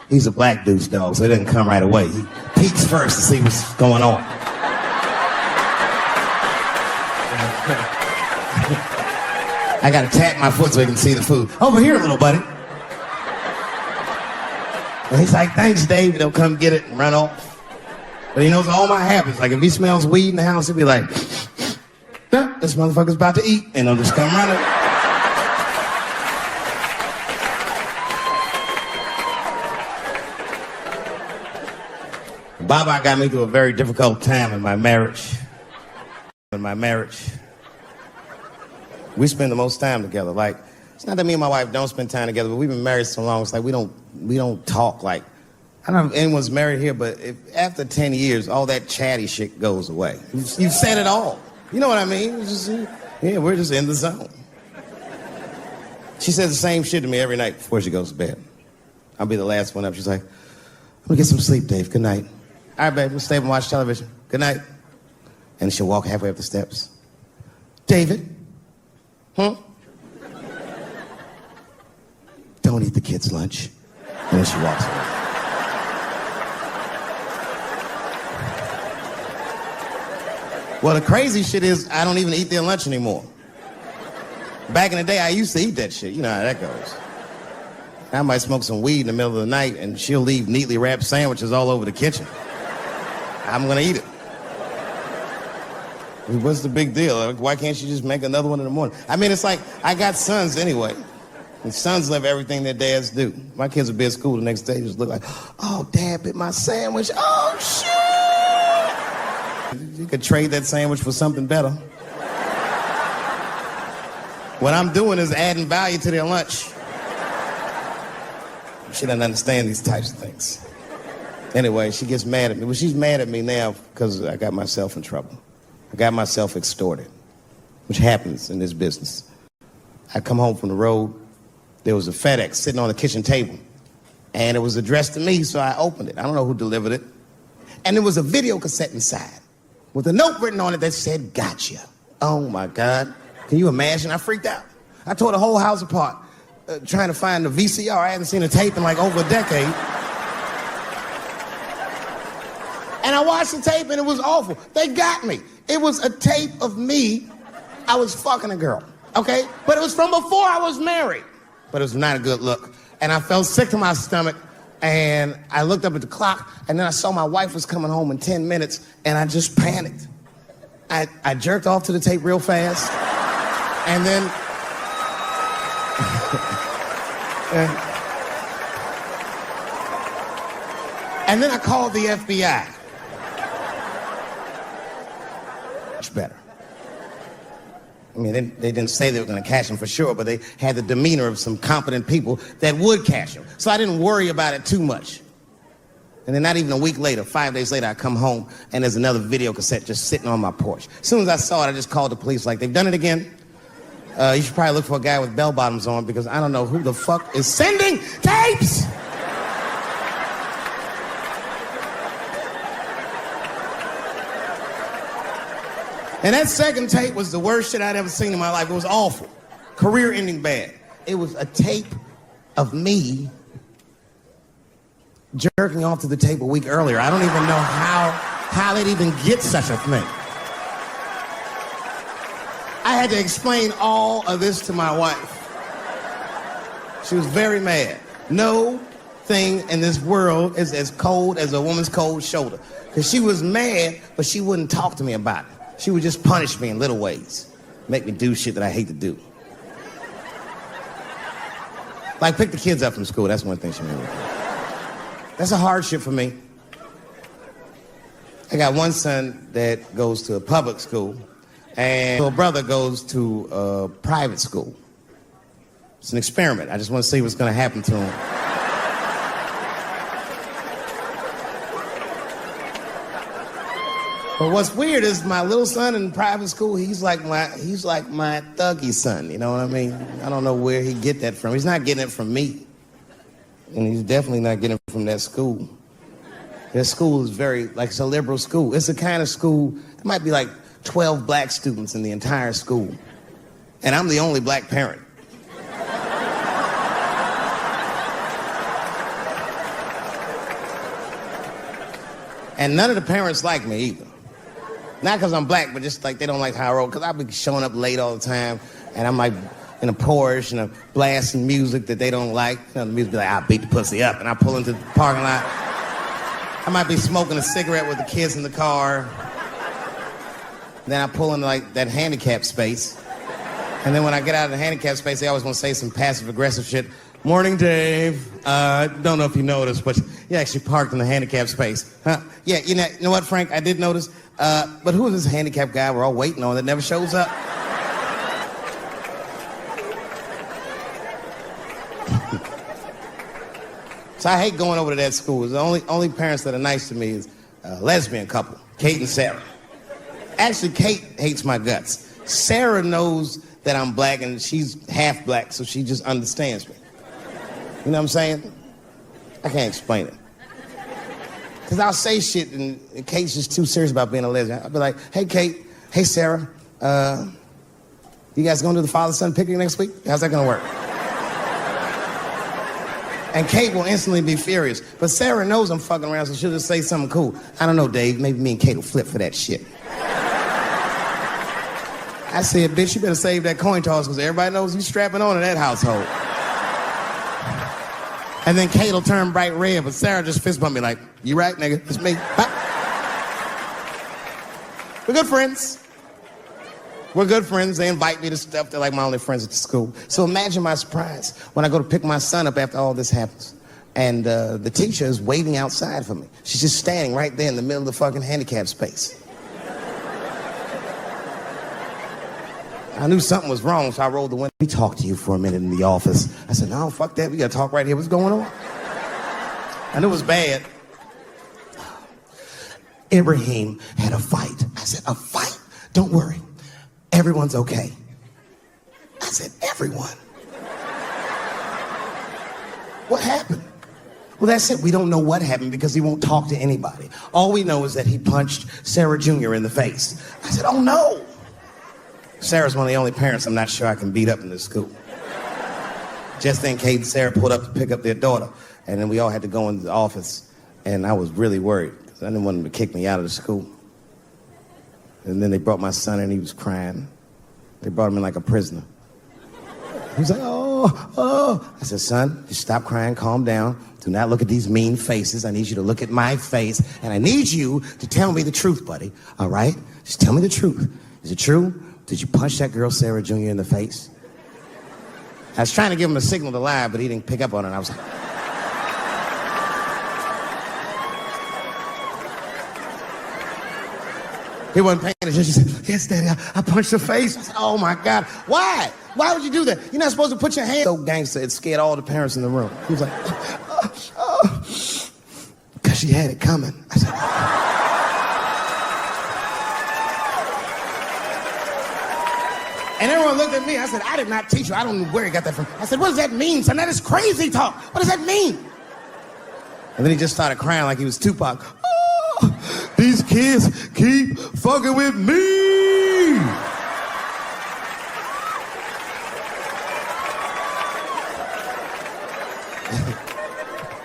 He's a black dude's dog, so he doesn't come right away. He peeks first to see what's going on. I gotta tap my foot so he can see the food. Over here, little buddy. And he's like, thanks, Dave. They'll come get it and run off. But he knows all my habits. Like, if he smells weed in the house, he'll be like, nah, this motherfucker's about to eat. And he'll just come running. Baba got me through a very difficult time in my marriage. We spend the most time together. Like, it's not that me and my wife don't spend time together, but we've been married so long, it's like we don't talk. Like, I don't know if anyone's married here, but after 10 years, all that chatty shit goes away. You've said it all. You know what I mean? We're just in the zone. She says the same shit to me every night before she goes to bed. I'll be the last one up. She's like, I'm gonna get some sleep, Dave. Good night. All right, babe, we'll stay up and watch television. Good night. And she'll walk halfway up the steps. David? Don't eat the kids' lunch. And then she walks away. Well, the crazy shit is I don't even eat their lunch anymore. Back in the day, I used to eat that shit. You know how that goes. I might smoke some weed in the middle of the night and she'll leave neatly wrapped sandwiches all over the kitchen. I'm gonna eat it. What's the big deal? Why can't you just make another one in the morning? I mean, it's like, I got sons anyway. And sons love everything their dads do. My kids will be at school the next day, just look like, oh, Dad bit my sandwich. Oh, shit! You could trade that sandwich for something better. What I'm doing is adding value to their lunch. She doesn't understand these types of things. Anyway, she gets mad at me. Well, she's mad at me now because I got myself in trouble. I got myself extorted, which happens in this business. I come home from the road. There was a FedEx sitting on the kitchen table, and it was addressed to me, so I opened it. I don't know who delivered it. And there was a video cassette inside with a note written on it that said, gotcha. Oh, my God. Can you imagine? I freaked out. I tore the whole house apart trying to find the VCR. I hadn't seen a tape in like over a decade. And I watched the tape, and it was awful. They got me. It was a tape of me. I was fucking a girl, okay? But it was from before I was married. But it was not a good look. And I felt sick to my stomach, and I looked up at the clock, and then I saw my wife was coming home in 10 minutes, and I just panicked. I jerked off to the tape real fast, and then... and then I called the FBI. Much better. I mean, they didn't say they were going to catch him for sure, but they had the demeanor of some competent people that would catch him. So I didn't worry about it too much. And then not even a week later, 5 days later, I come home, and there's another video cassette just sitting on my porch. As soon as I saw it, I just called the police like, they've done it again. You should probably look for a guy with bell bottoms on because I don't know who the fuck is sending tapes! And that second tape was the worst shit I'd ever seen in my life. It was awful. Career-ending bad. It was a tape of me jerking off to the tape a week earlier. I don't even know how they'd even get such a thing. I had to explain all of this to my wife. She was very mad. No thing in this world is as cold as a woman's cold shoulder. Because she was mad, but she wouldn't talk to me about it. She would just punish me in little ways. Make me do shit that I hate to do. Like pick the kids up from school. That's one thing she made me do. That's a hardship for me. I got one son that goes to a public school, and my brother goes to a private school. It's an experiment. I just want to see what's going to happen to him. But what's weird is my little son in private school, he's like my thuggy son, you know what I mean? I don't know where he get that from. He's not getting it from me. And he's definitely not getting it from that school. That school is very, like, it's a liberal school. It's the kind of school, there might be like 12 black students in the entire school. And I'm the only black parent. And none of the parents like me either. Not because I'm black, but just like they don't like how I roll. Because I be showing up late all the time, and I'm like in a Porsche and a blasting music that they don't like. You know, the music be like, I'll beat the pussy up, and I pull into the parking lot. I might be smoking a cigarette with the kids in the car. Then I pull into like that handicap space. And then when I get out of the handicap space, they always want to say some passive-aggressive shit. Morning, Dave. Don't know if you noticed, but you actually parked in the handicap space. Huh? Yeah, you know what, Frank? I did notice. But who is this handicap guy we're all waiting on that never shows up? So I hate going over to that school. The only parents that are nice to me is a lesbian couple, Kate and Sarah. Actually, Kate hates my guts. Sarah knows that I'm black, and she's half black, so she just understands me. You know what I'm saying? I can't explain it. Because I'll say shit, and Kate's just too serious about being a lesbian. I'll be like, hey, Kate, hey, Sarah, you guys going to the father-son picnic next week? How's that going to work? And Kate will instantly be furious. But Sarah knows I'm fucking around, so she'll just say something cool. I don't know, Dave. Maybe me and Kate will flip for that shit. I said, bitch, you better save that coin toss because everybody knows you strapping on in that household. And then Kate will turn bright red, but Sarah just fist bump me like, you right, nigga? It's me. Huh? We're good friends. We're good friends. They invite me to stuff. They're like my only friends at the school. So imagine my surprise when I go to pick my son up after all this happens. And the teacher is waiting outside for me. She's just standing right there in the middle of the fucking handicap space. I knew something was wrong, so I rolled the window. We talked to you for a minute in the office. I said, no, fuck that. We got to talk right here. What's going on? I knew it was bad. Ibrahim had a fight. I said, a fight? Don't worry. Everyone's okay. I said, everyone. What happened? Well, that's it. We don't know what happened because he won't talk to anybody. All we know is that he punched Sarah Jr. in the face. I said, oh, no. Sarah's one of the only parents I'm not sure I can beat up in this school. Just then, Kate and Sarah pulled up to pick up their daughter, and then we all had to go into the office, and I was really worried because I didn't want them to kick me out of the school. And then they brought my son in, and he was crying. They brought him in like a prisoner. He was like, oh. I said, son, just stop crying, calm down. Do not look at these mean faces. I need you to look at my face, and I need you to tell me the truth, buddy, all right? Just tell me the truth. Is it true? Did you punch that girl, Sarah Jr., in the face? I was trying to give him a signal to lie, but he didn't pick up on it. I was like... He wasn't paying attention. She said, yes, Daddy, I punched her face. I said, oh, my God. Why? Why would you do that? You're not supposed to put your hand... So gangster, it scared all the parents in the room. He was like, because she had it coming. I said... And everyone looked at me. I said, I did not teach you. I don't know where he got that from. I said, what does that mean, son? That is crazy talk. What does that mean? And then he just started crying like he was Tupac. Oh, these kids keep fucking with me.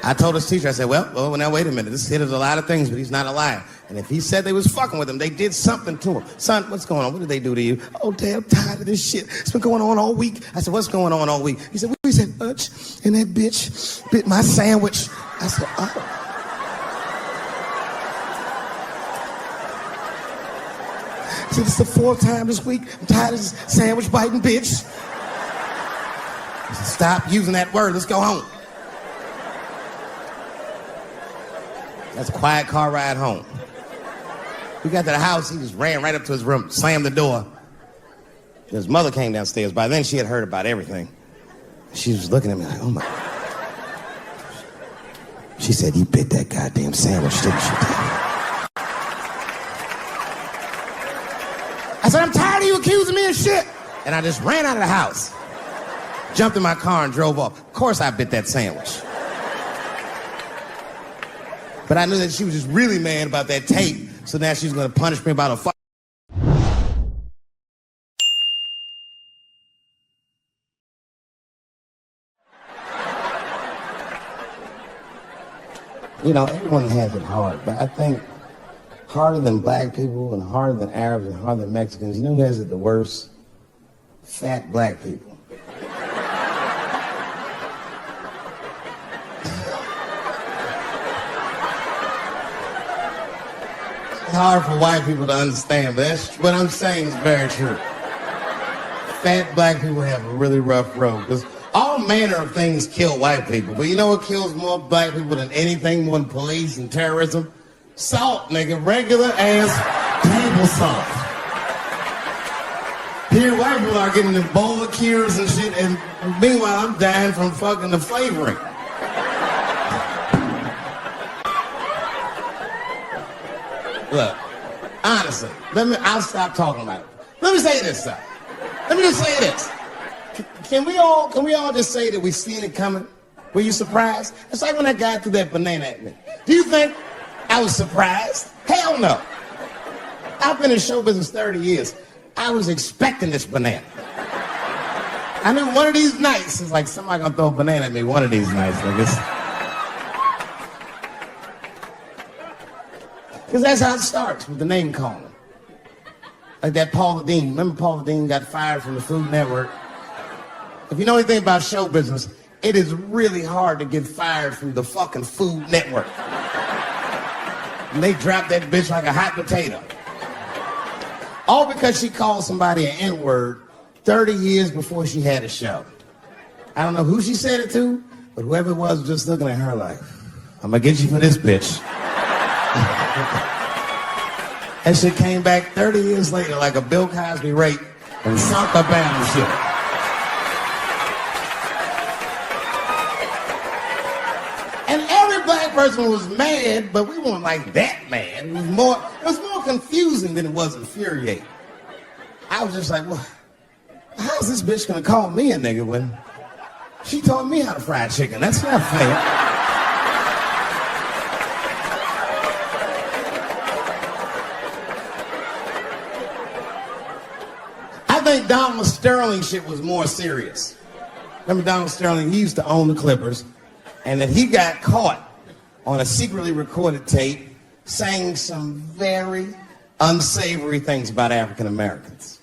I told his teacher, I said, well, now wait a minute. This kid is a lot of things, but he's not a liar. And if he said they was fucking with him, they did something to him. Son, what's going on? What did they do to you? Oh, Dad, I'm tired of this shit. It's been going on all week. I said, what's going on all week? He said, we said, and that bitch bit my sandwich. I said, oh. He said, it's the fourth time this week. I'm tired of this sandwich biting bitch. I said, stop using that word. Let's go home. That's a quiet car ride home. We got to the house, he just ran right up to his room, slammed the door. His mother came downstairs. By then, she had heard about everything. She was looking at me like, oh my. She said, you bit that goddamn sandwich, didn't you? I said, I'm tired of you accusing me of shit. And I just ran out of the house, jumped in my car and drove off. Of course I bit that sandwich. But I knew that she was just really mad about that tape, so now she's going to punish me about a fuck. You know, everyone has it hard, but I think harder than black people and harder than Arabs and harder than Mexicans? You know who has it the worst? Fat black people. It's hard for white people to understand, but that's what I'm saying is very true. Fat black people have a really rough road because all manner of things kill white people. But you know what kills more black people than anything, more than police and terrorism? Salt, nigga. Regular ass table salt. Here, white people are getting Ebola cures and shit, and meanwhile, I'm dying from fucking the flavoring. Look, honestly, I'll stop talking about it. Let me say this, though. Let me just say this. Can we all just say that we seen it coming? Were you surprised? It's like when that guy threw that banana at me. Do you think I was surprised? Hell no. I've been in show business 30 years. I was expecting this banana. I knew one of these nights, it's like somebody gonna throw a banana at me one of these nights, niggas. Because that's how it starts, with the name calling. Like that Paula Deen. Remember Paula Deen got fired from the Food Network? If you know anything about show business, it is really hard to get fired from the fucking Food Network. And they dropped that bitch like a hot potato. All because she called somebody an N-word 30 years before she had a show. I don't know who she said it to, but whoever it was just looking at her like, I'm gonna get you for this bitch. That shit came back 30 years later like a Bill Cosby rape and sunk her battleship. And every black person was mad, but we weren't like that mad. It was more confusing than it was infuriating. I was just like, well, how's this bitch gonna call me a nigga when she taught me how to fry chicken? That's not fair. I think Donald Sterling shit was more serious. Remember Donald Sterling, he used to own the Clippers, and then he got caught on a secretly recorded tape saying some very unsavory things about African Americans.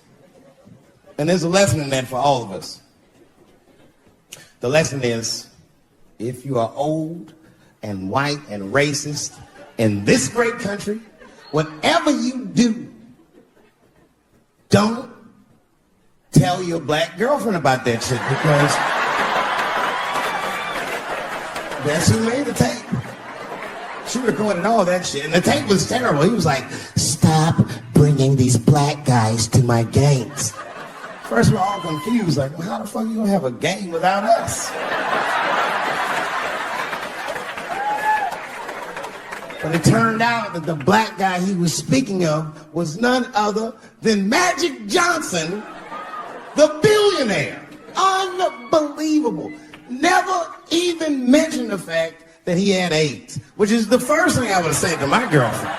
And there's a lesson in that for all of us. The lesson is, if you are old and white and racist in this great country, whatever you do, don't tell your black girlfriend about that shit, because that's who made the tape. She recorded all that shit, and the tape was terrible. He was like, stop bringing these black guys to my games. First we're all confused, like, well, how the fuck are you gonna have a game without us? But it turned out that the black guy he was speaking of was none other than Magic Johnson, the billionaire. Unbelievable. Never even mentioned the fact that he had AIDS, which is the first thing I would say to my girlfriend.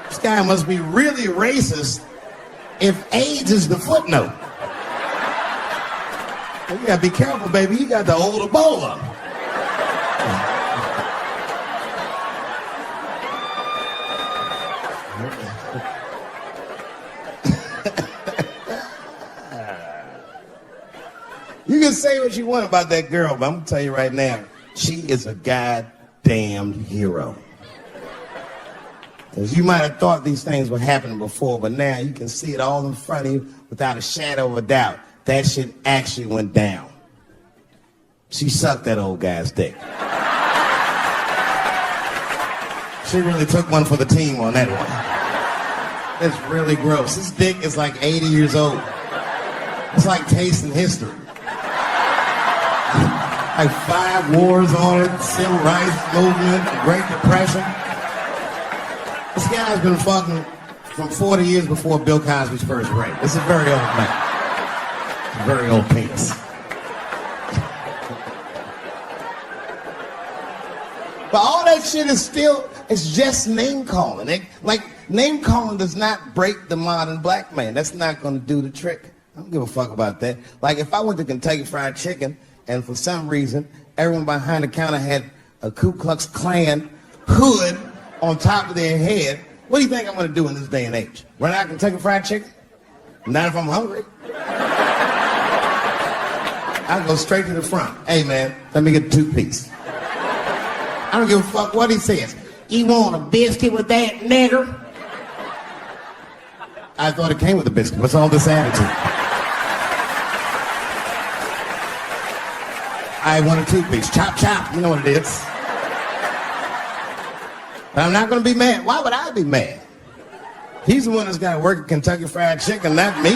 This guy must be really racist if AIDS is the footnote. You gotta be careful, baby. You got the old Ebola. You can say what you want about that girl, but I'm gonna tell you right now, she is a goddamn hero. Because you might have thought these things were happening before, but now you can see it all in front of you without a shadow of a doubt. That shit actually went down. She sucked that old guy's dick. She really took one for the team on that one. That's really gross. This dick is like 80 years old. It's like tasting history. Like 5 wars on it, civil rights movement, Great Depression. This guy's been fucking from 40 years before Bill Cosby's first rape. This is a very old man. A very old penis. But all that shit is still, it's just name calling. Name calling does not break the modern black man. That's not gonna do the trick. I don't give a fuck about that. Like if I went to Kentucky Fried Chicken and for some reason everyone behind the counter had a Ku Klux Klan hood on top of their head, what do you think I'm gonna do in this day and age? Run out and Kentucky Fried Chicken? Not if I'm hungry. I'll go straight to the front. Hey man, let me get a 2-piece. I don't give a fuck what he says. You want a biscuit with that, nigger? I thought it came with a biscuit. What's all this attitude? I want a 2-piece. Chop, chop. You know what it is. But I'm not going to be mad. Why would I be mad? He's the one that's got to work at Kentucky Fried Chicken, not me.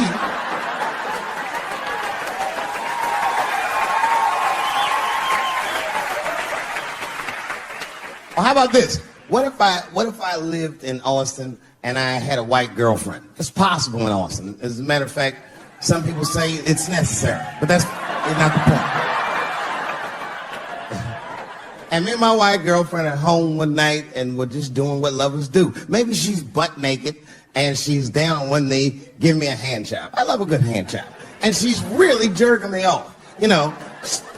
Well, how about this? What if I lived in Austin and I had a white girlfriend? It's possible in Austin. As a matter of fact, some people say it's necessary, but that's not the point. And me and my white girlfriend at home one night and we're just doing what lovers do. Maybe she's butt naked and she's down on one knee giving me a hand job. I love a good hand job. And she's really jerking me off. You know,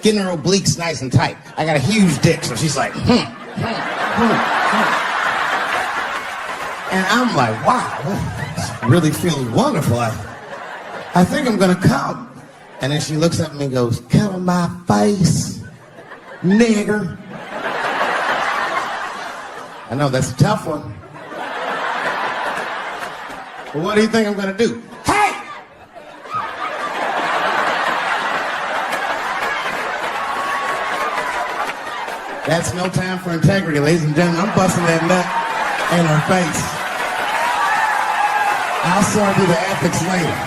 getting her obliques nice and tight. I got a huge dick, so she's like, And I'm like, wow, this really feels wonderful. I think I'm gonna come. And then she looks at me and goes, cover my face, nigger. I know, that's a tough one. But what do you think I'm gonna do? Hey! That's no time for integrity, ladies and gentlemen. I'm busting that nut in her face. I'll sort through the ethics later.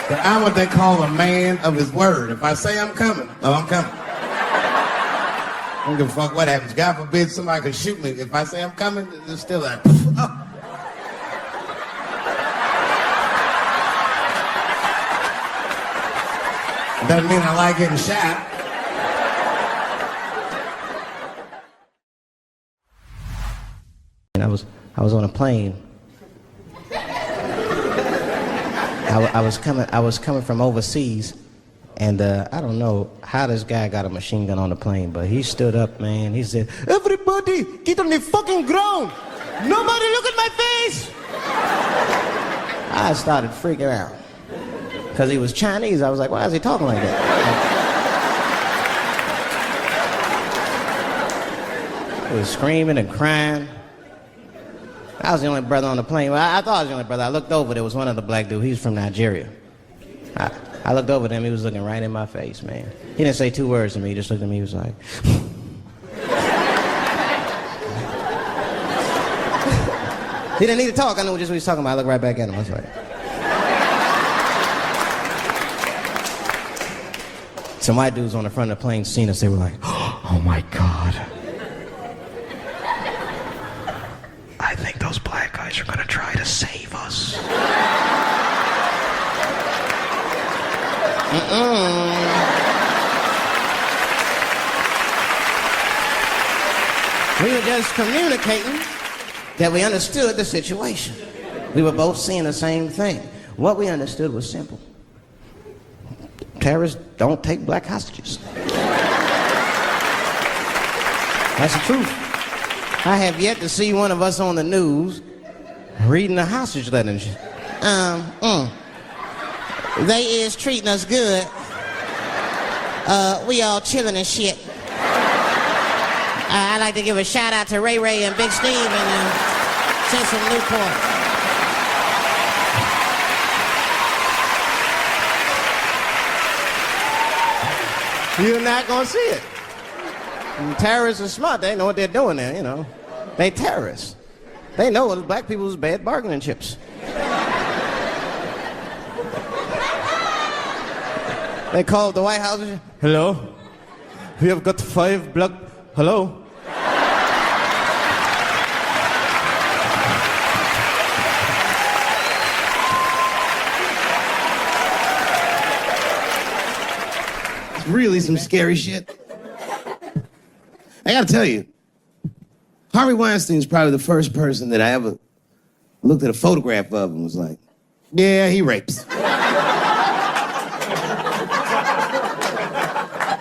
But I'm what they call a man of his word. If I say I'm coming, I'm coming. I don't give a fuck what happens. God forbid somebody could shoot me. If I say I'm coming, it's still like, oh. Doesn't mean I like getting shot. And I was on a plane. I was coming from overseas, and I don't know how this guy got a machine gun on the plane, but he stood up, man. He said, "Everybody, get on the fucking ground! Nobody look at my face!" I started freaking out because he was Chinese. I was like, "Why is he talking like that?" He was screaming and crying. I was the only brother on the plane. Well, I thought I was the only brother. I looked over. There was one other black dude. He was from Nigeria. I looked over at him. He was looking right in my face, man. He didn't say 2 words to me. He just looked at me. He was like... He didn't need to talk. I knew just what he was talking about. I looked right back at him. I was like... Some white dudes on the front of the plane seen us. They were like, "Oh, my God. I think those black guys are going to try to save us." We were just communicating that we understood the situation. We were both seeing the same thing. What we understood was simple. Terrorists don't take black hostages. That's the truth. I have yet to see one of us on the news reading a hostage letter and shit. They is treating us good. We all chilling and shit. I'd like to give a shout out to Ray Ray and Big Steve and send some Newport. You're not gonna see it. And terrorists are smart. They know what they're doing there, you know. They terrorists. They know it's black people's bad bargaining chips. They called the White House. "Hello? We have got 5 black... Hello?" It's really some scary shit. I gotta tell you, Harvey Weinstein's probably the first person that I ever looked at a photograph of and was like, yeah, he rapes.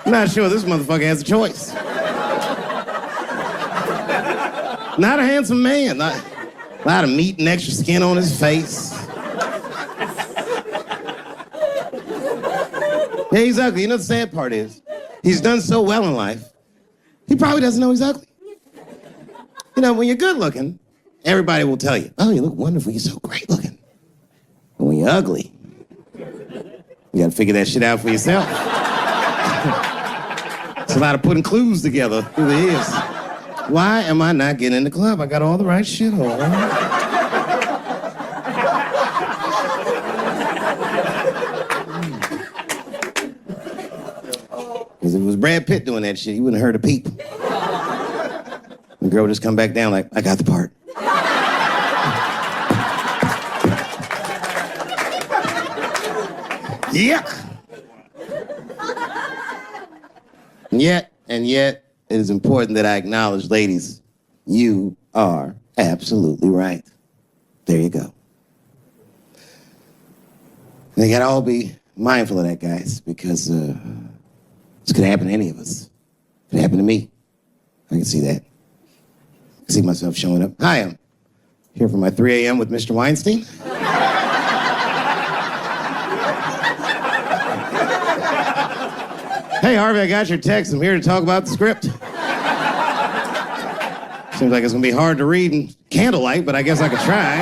I'm not sure this motherfucker has a choice. Not a handsome man. A lot of meat and extra skin on his face. Yeah, he's ugly. You know the sad part is, he's done so well in life, he probably doesn't know he's ugly. You know, when you're good looking, everybody will tell you, oh, you look wonderful, you're so great looking. But when you're ugly, you gotta figure that shit out for yourself. It's a lot of putting clues together through the years. Why am I not getting in the club? I got all the right shit on. Because if it was Brad Pitt doing that shit, he wouldn't have heard a peep. The girl would just come back down like, I got the part. Yuck! And yet, it is important that I acknowledge, ladies, you are absolutely right. There you go. They gotta all be mindful of that, guys, because this could happen to any of us. It could happen to me. I can see that. I see myself showing up. Hi, I'm here for my 3 a.m. with Mr. Weinstein. Hey, Harvey, I got your text. I'm here to talk about the script. Seems like it's gonna be hard to read in candlelight, but I guess I could try.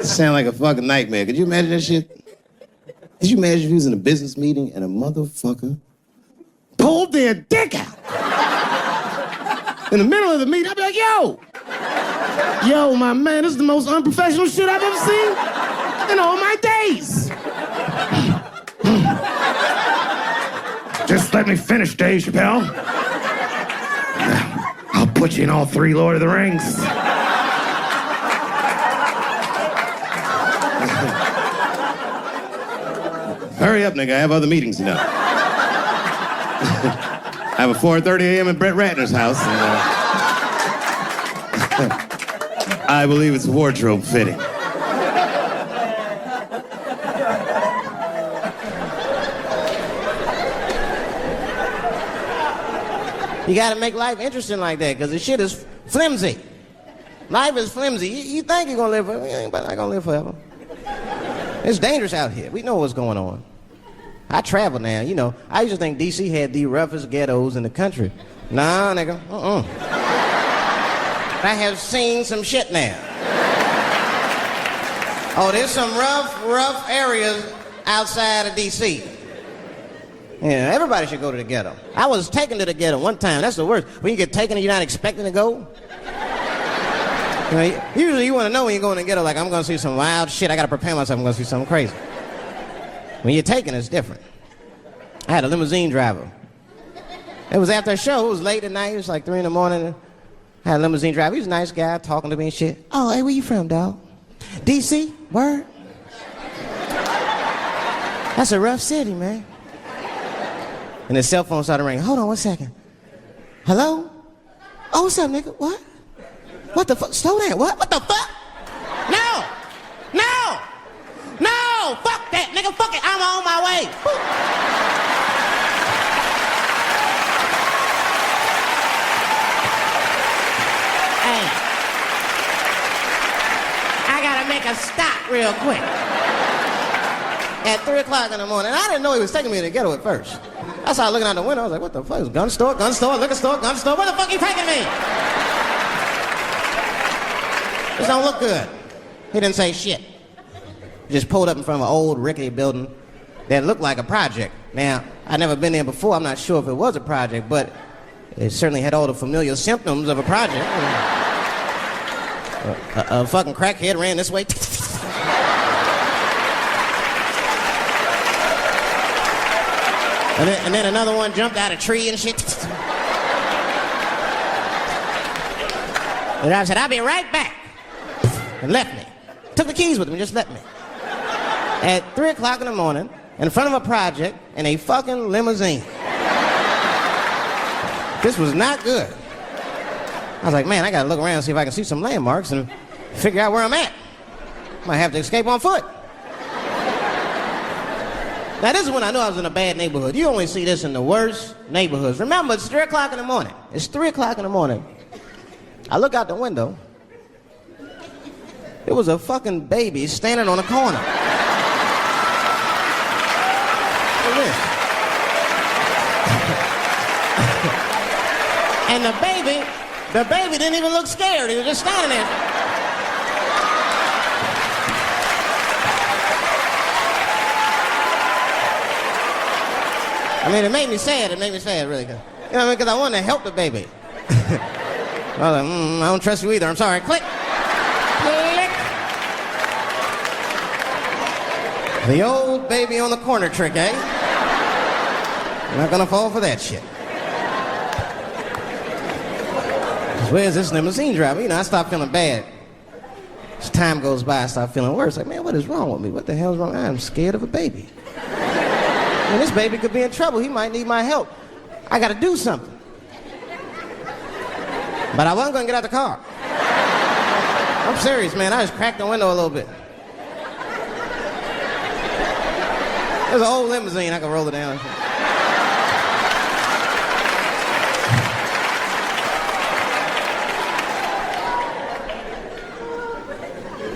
Sound like a fucking nightmare. Could you imagine that shit? Could you imagine if you was in a business meeting and a motherfucker pulled their dick out? In the middle of the meeting, I'd be like, yo, my man, this is the most unprofessional shit I've ever seen in all my days. Just let me finish, Dave Chappelle. I'll put you in all 3 Lord of the Rings. Hurry up, nigga. I have other meetings, you know. I have a 4:30 a.m. at Brett Ratner's house. And, I believe it's wardrobe fitting. You gotta make life interesting like that, because the shit is flimsy. Life is flimsy. You think you're gonna live forever, you ain't not gonna live forever. It's dangerous out here. We know what's going on. I travel now, you know. I used to think D.C. had the roughest ghettos in the country. Nah, nigga, I have seen some shit now. Oh, there's some rough areas outside of D.C. Yeah, everybody should go to the ghetto. I was taken to the ghetto one time. That's the worst. When you get taken and you're not expecting to go. You know, usually you want to know when you're going to the ghetto, like, I'm going to see some wild shit. I got to prepare myself. I'm going to see something crazy. When you're taken, it's different. I had a limousine driver. It was after a show. It was late at night. It was like 3 in the morning. I had a limousine driver. He was a nice guy talking to me and shit. Oh, hey, where you from, dog? D.C.? Word? That's a rough city, man. And his cell phone started ringing. Hold on 1 second. Hello? Oh, what's up, nigga? What? What the fuck? Slow down. What? What the fuck? No! No! No! Fuck that, nigga. Fuck it. I'm on my way. Hey. I gotta make a stop real quick. At 3 o'clock in the morning. I didn't know he was taking me to the ghetto at first. I started looking out the window. I was like, what the fuck? It's gun store, liquor store, gun store. Where the fuck are you taking me? This don't look good. He didn't say shit. He just pulled up in front of an old rickety building that looked like a project. Now, I'd never been there before. I'm not sure if it was a project, but it certainly had all the familiar symptoms of a project. A fucking crackhead ran this way. And then another one jumped out of a tree and shit. The driver said, I'll be right back. And left me. Took the keys with him and just left me. At 3 o'clock in the morning, in front of a project, in a fucking limousine. This was not good. I was like, man, I gotta look around and see if I can see some landmarks and figure out where I'm at. Might have to escape on foot. Now, this is when I knew I was in a bad neighborhood. You only see this in the worst neighborhoods. Remember, it's 3 o'clock in the morning. It's 3 o'clock in the morning. I look out the window. There was a fucking baby standing on a corner. Look at this. And the baby didn't even look scared. He was just standing there. I mean, it made me sad. It made me sad, really. You know what I mean? Because I wanted to help the baby. I was like, I don't trust you either. I'm sorry. Click. Click. The old baby on the corner trick, eh? I'm not gonna fall for that shit. Where's this limousine driver? You know, I start feeling bad. As time goes by, I start feeling worse. Like, man, what is wrong with me? What the hell's wrong? I'm scared of a baby. And this baby could be in trouble. He might need my help. I gotta do something. But I wasn't gonna get out the car. I'm serious, man. I just cracked the window a little bit. There's an old limousine. I can roll it down.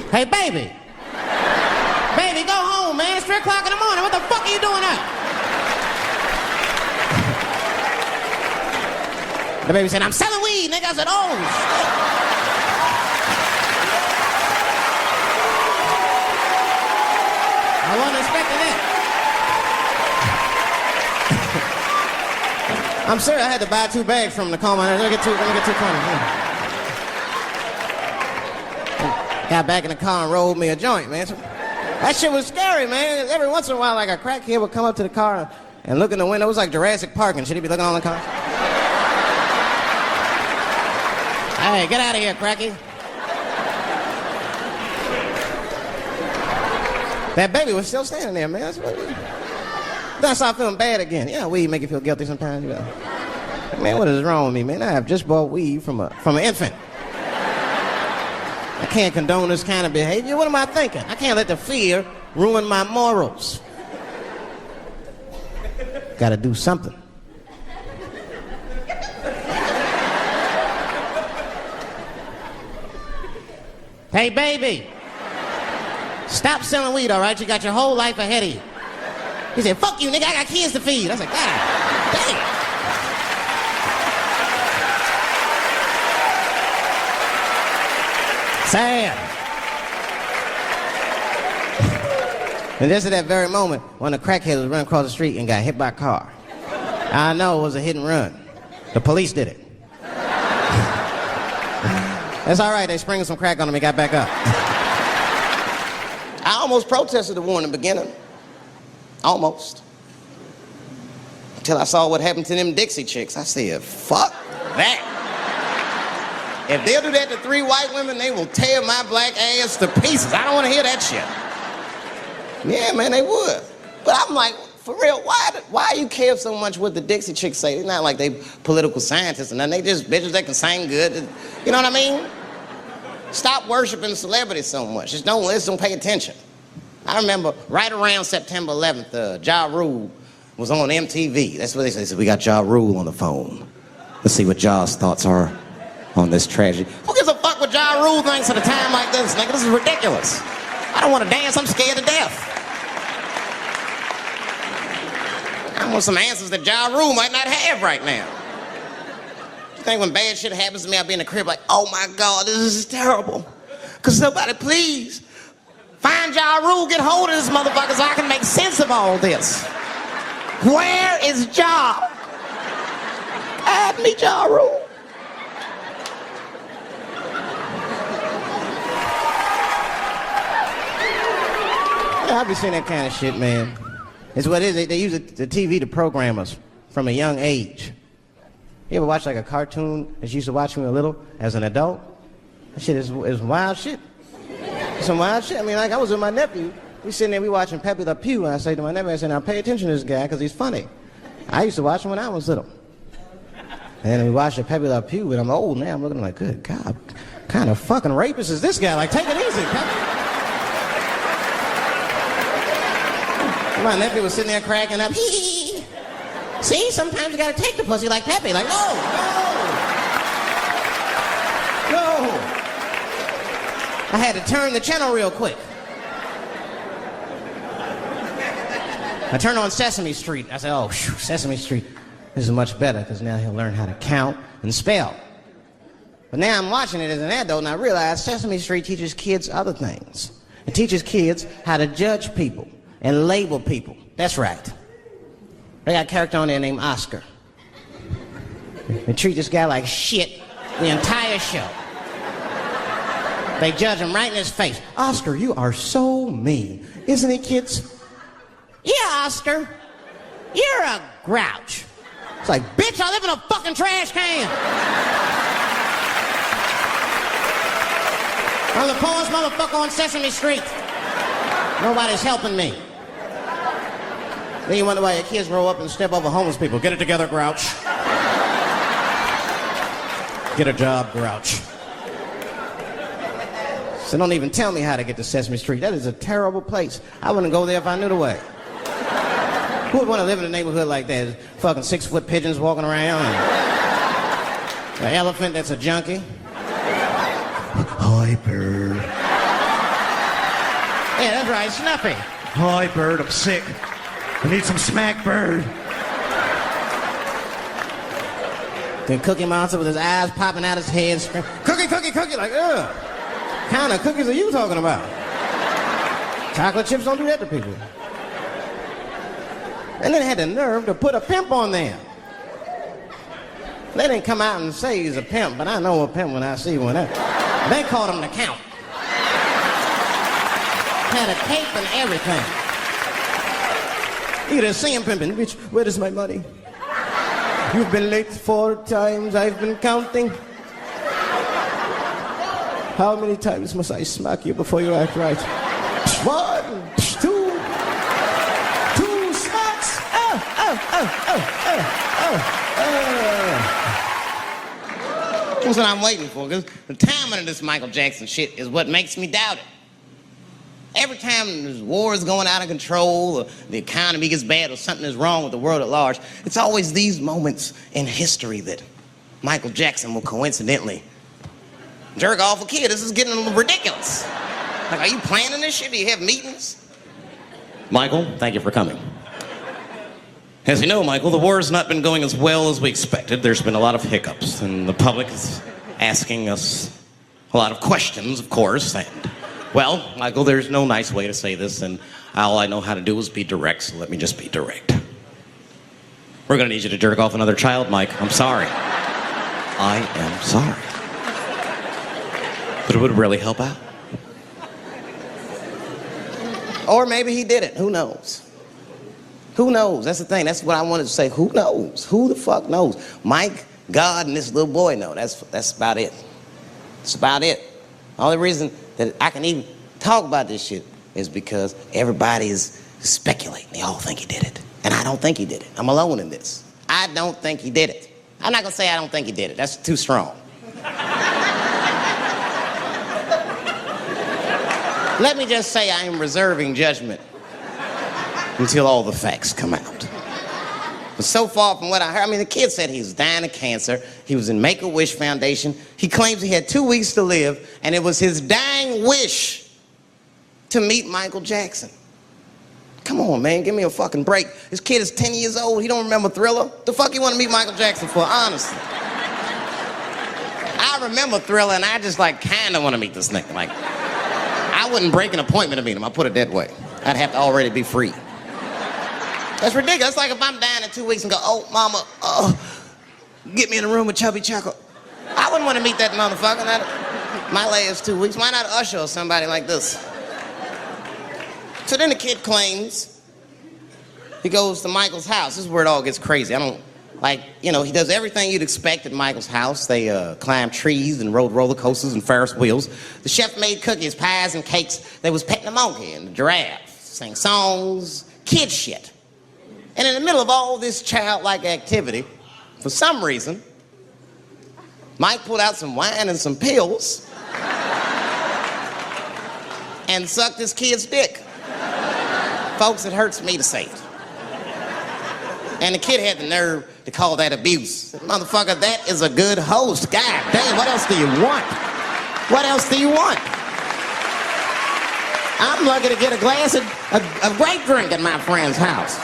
Hey, baby. Baby, go home, man. It's 3 o'clock in the morning. What the fuck are you doing up? The baby said, I'm selling weed, nigga. I said, oh, shit. I wasn't expecting that. I'm serious. I had to buy 2 bags from the car. Let me get 2 corners. Got back in the car and rolled me a joint, man. That shit was scary, man. Every once in a while, like a crackhead would come up to the car and look in the window. It was like Jurassic Park and shit. He'd be looking on the car. Hey, get out of here, cracky. That baby was still standing there, man. Then I started feeling bad again. Yeah, weed make you feel guilty sometimes. You know. Man, what is wrong with me, man? I have just bought weed from an infant. I can't condone this kind of behavior. What am I thinking? I can't let the fear ruin my morals. Gotta do something. Hey, baby. Stop selling weed, all right? You got your whole life ahead of you. He said, fuck you, nigga. I got kids to feed. I said, God damn. Sad. And just at that very moment, one of the crackheads was running across the street and got hit by a car. I know it was a hit and run. The police did it. That's all right. They sprinkled some crack on him and got back up. I almost protested the war in the beginning. Almost. Until I saw what happened to them Dixie chicks. I said, fuck that. If they'll do that to 3 white women, they will tear my black ass to pieces. I don't want to hear that shit. Yeah, man, they would. But I'm like, for real, why you care so much what the Dixie chicks say? It's not like they political scientists and nothing. They just bitches that can sing good. You know what I mean? Stop worshiping celebrities so much. Just don't listen, don't pay attention. I remember right around September 11th, Ja Rule was on MTV. That's what they said. They said, we got Ja Rule on the phone. Let's see what Ja's thoughts are on this tragedy. Who gives a fuck what Ja Rule thinks at a time like this, nigga? This is ridiculous. I don't want to dance. I'm scared to death. I want some answers that Ja Rule might not have right now. You think when bad shit happens to me, I'll be in the crib like, oh my God, this is terrible. Cause somebody please find Ja Rule, get hold of this motherfucker so I can make sense of all this. Where is Ja? Add me Ja Rule. Yeah, I've been seeing that kind of shit, man. It's what it is. They use the TV to program us from a young age. You ever watch like a cartoon that you used to watch when you were little as an adult? That shit is wild shit. Some wild shit. I mean, like I was with my nephew. We sitting there, we watching Pepe Le Pew, and I say to my nephew, I said, now pay attention to this guy because he's funny. I used to watch him when I was little. And we watched Pepe Le Pew, and I'm old now. I'm looking like, good God, what kind of fucking rapist is this guy? Like, take it easy, Pepe. My nephew was sitting there cracking up. Hee. See, sometimes you gotta take the pussy like Pepe. Like, no. I had to turn the channel real quick. I turned on Sesame Street. I said, oh, Sesame Street. This is much better because now he'll learn how to count and spell. But now I'm watching it as an adult and I realize Sesame Street teaches kids other things. It teaches kids how to judge people and label people. That's right. They got a character on there named Oscar. They treat this guy like shit the entire show. They judge him right in his face. Oscar, you are so mean. Isn't he, kids? Yeah, Oscar. You're a grouch. It's like, bitch, I live in a fucking trash can. I'm the poorest motherfucker on Sesame Street. Nobody's helping me. Then you wonder why your kids grow up and step over homeless people. Get it together, grouch. Get a job, grouch. So don't even tell me how to get to Sesame Street. That is a terrible place. I wouldn't go there if I knew the way. Who would want to live in a neighborhood like that? Fucking 6-foot pigeons walking around and an elephant that's a junkie. Hi, bird. Yeah, that's right, Snuffy. Hi, bird, I'm sick. I need some smack, bird. The Cookie Monster with his eyes popping out his head, screaming, cookie, cookie, cookie, like, ugh. What kind of cookies are you talking about? Chocolate chips don't do that to people. And then they had the nerve to put a pimp on there. They didn't come out and say he's a pimp, but I know a pimp when I see one. They called him the Count. Had a cape and everything. You just see him pimping. Bitch, where is my money? You've been late 4 times, I've been counting. How many times must I smack you before you act right? 1, 2 smacks. That's what I'm waiting for, because the timing of this Michael Jackson shit is what makes me doubt it. Every time this war is going out of control, or the economy gets bad, or something is wrong with the world at large, it's always these moments in history that Michael Jackson will coincidentally jerk off a kid. This is getting a little ridiculous. Like, are you planning this shit? Do you have meetings? Michael, thank you for coming. As you know, Michael, the war has not been going as well as we expected. There's been a lot of hiccups, and the public is asking us a lot of questions, of course, and, well, Michael, there's no nice way to say this, and all I know how to do is be direct, so let me just be direct. We're gonna need you to jerk off another child, Mike. I'm sorry. I am sorry. But it would really help out. Or maybe he did it. Who knows? Who knows? That's the thing. That's what I wanted to say. Who knows? Who the fuck knows? Mike, God, and this little boy know. That's about it. That's about it. The only reason that I can even talk about this shit is because everybody is speculating. They all think he did it. And I don't think he did it. I'm alone in this. I don't think he did it. I'm not going to say I don't think he did it. That's too strong. Let me just say I am reserving judgment until all the facts come out. But so far from what I heard, I mean, the kid said he was dying of cancer. He was in Make-A-Wish Foundation. He claims he had 2 weeks to live, and it was his dying wish to meet Michael Jackson. Come on, man, give me a fucking break. This kid is 10 years old. He don't remember Thriller. The fuck you want to meet Michael Jackson for, honestly? I remember Thriller, and I just, like, kind of want to meet this nigga. Like, I wouldn't break an appointment to meet him. I'll put it that way. I'd have to already be free. That's ridiculous. It's like if I'm dying in 2 weeks and go, oh, mama, get me in a room with Chubby Chuckle. I wouldn't want to meet that motherfucker. My last 2 weeks. Why not Usher or somebody like this? So then the kid claims he goes to Michael's house. This is where it all gets crazy. He does everything you'd expect at Michael's house. They climbed trees and rode roller coasters and Ferris wheels. The chef made cookies, pies, and cakes. They was petting the monkey and the giraffe, sang songs, kid shit. And in the middle of all this childlike activity, for some reason, Mike pulled out some wine and some pills and sucked his kid's dick. Folks, it hurts me to say it. And the kid had the nerve to call that abuse. Motherfucker, that is a good host. God damn, what else do you want? What else do you want? I'm lucky to get a glass of grape drink at my friend's house.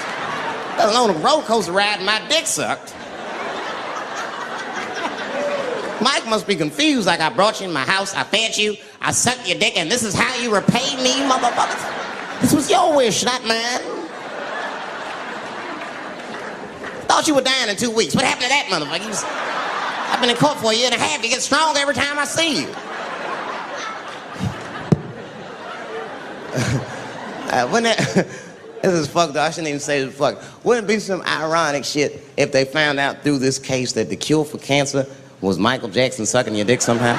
Let alone a roller coaster ride and my dick sucked. Mike must be confused, like I brought you in my house, I fed you, I sucked your dick, and this is how you repay me, motherfuckers? This was your wish, not mine. Thought you were dying in 2 weeks. What happened to that motherfucker? I've been in court for a year and a half. You get stronger every time I see you. This is fucked up. I shouldn't even say this fuck. Wouldn't it be some ironic shit if they found out through this case that the cure for cancer was Michael Jackson sucking your dick somehow?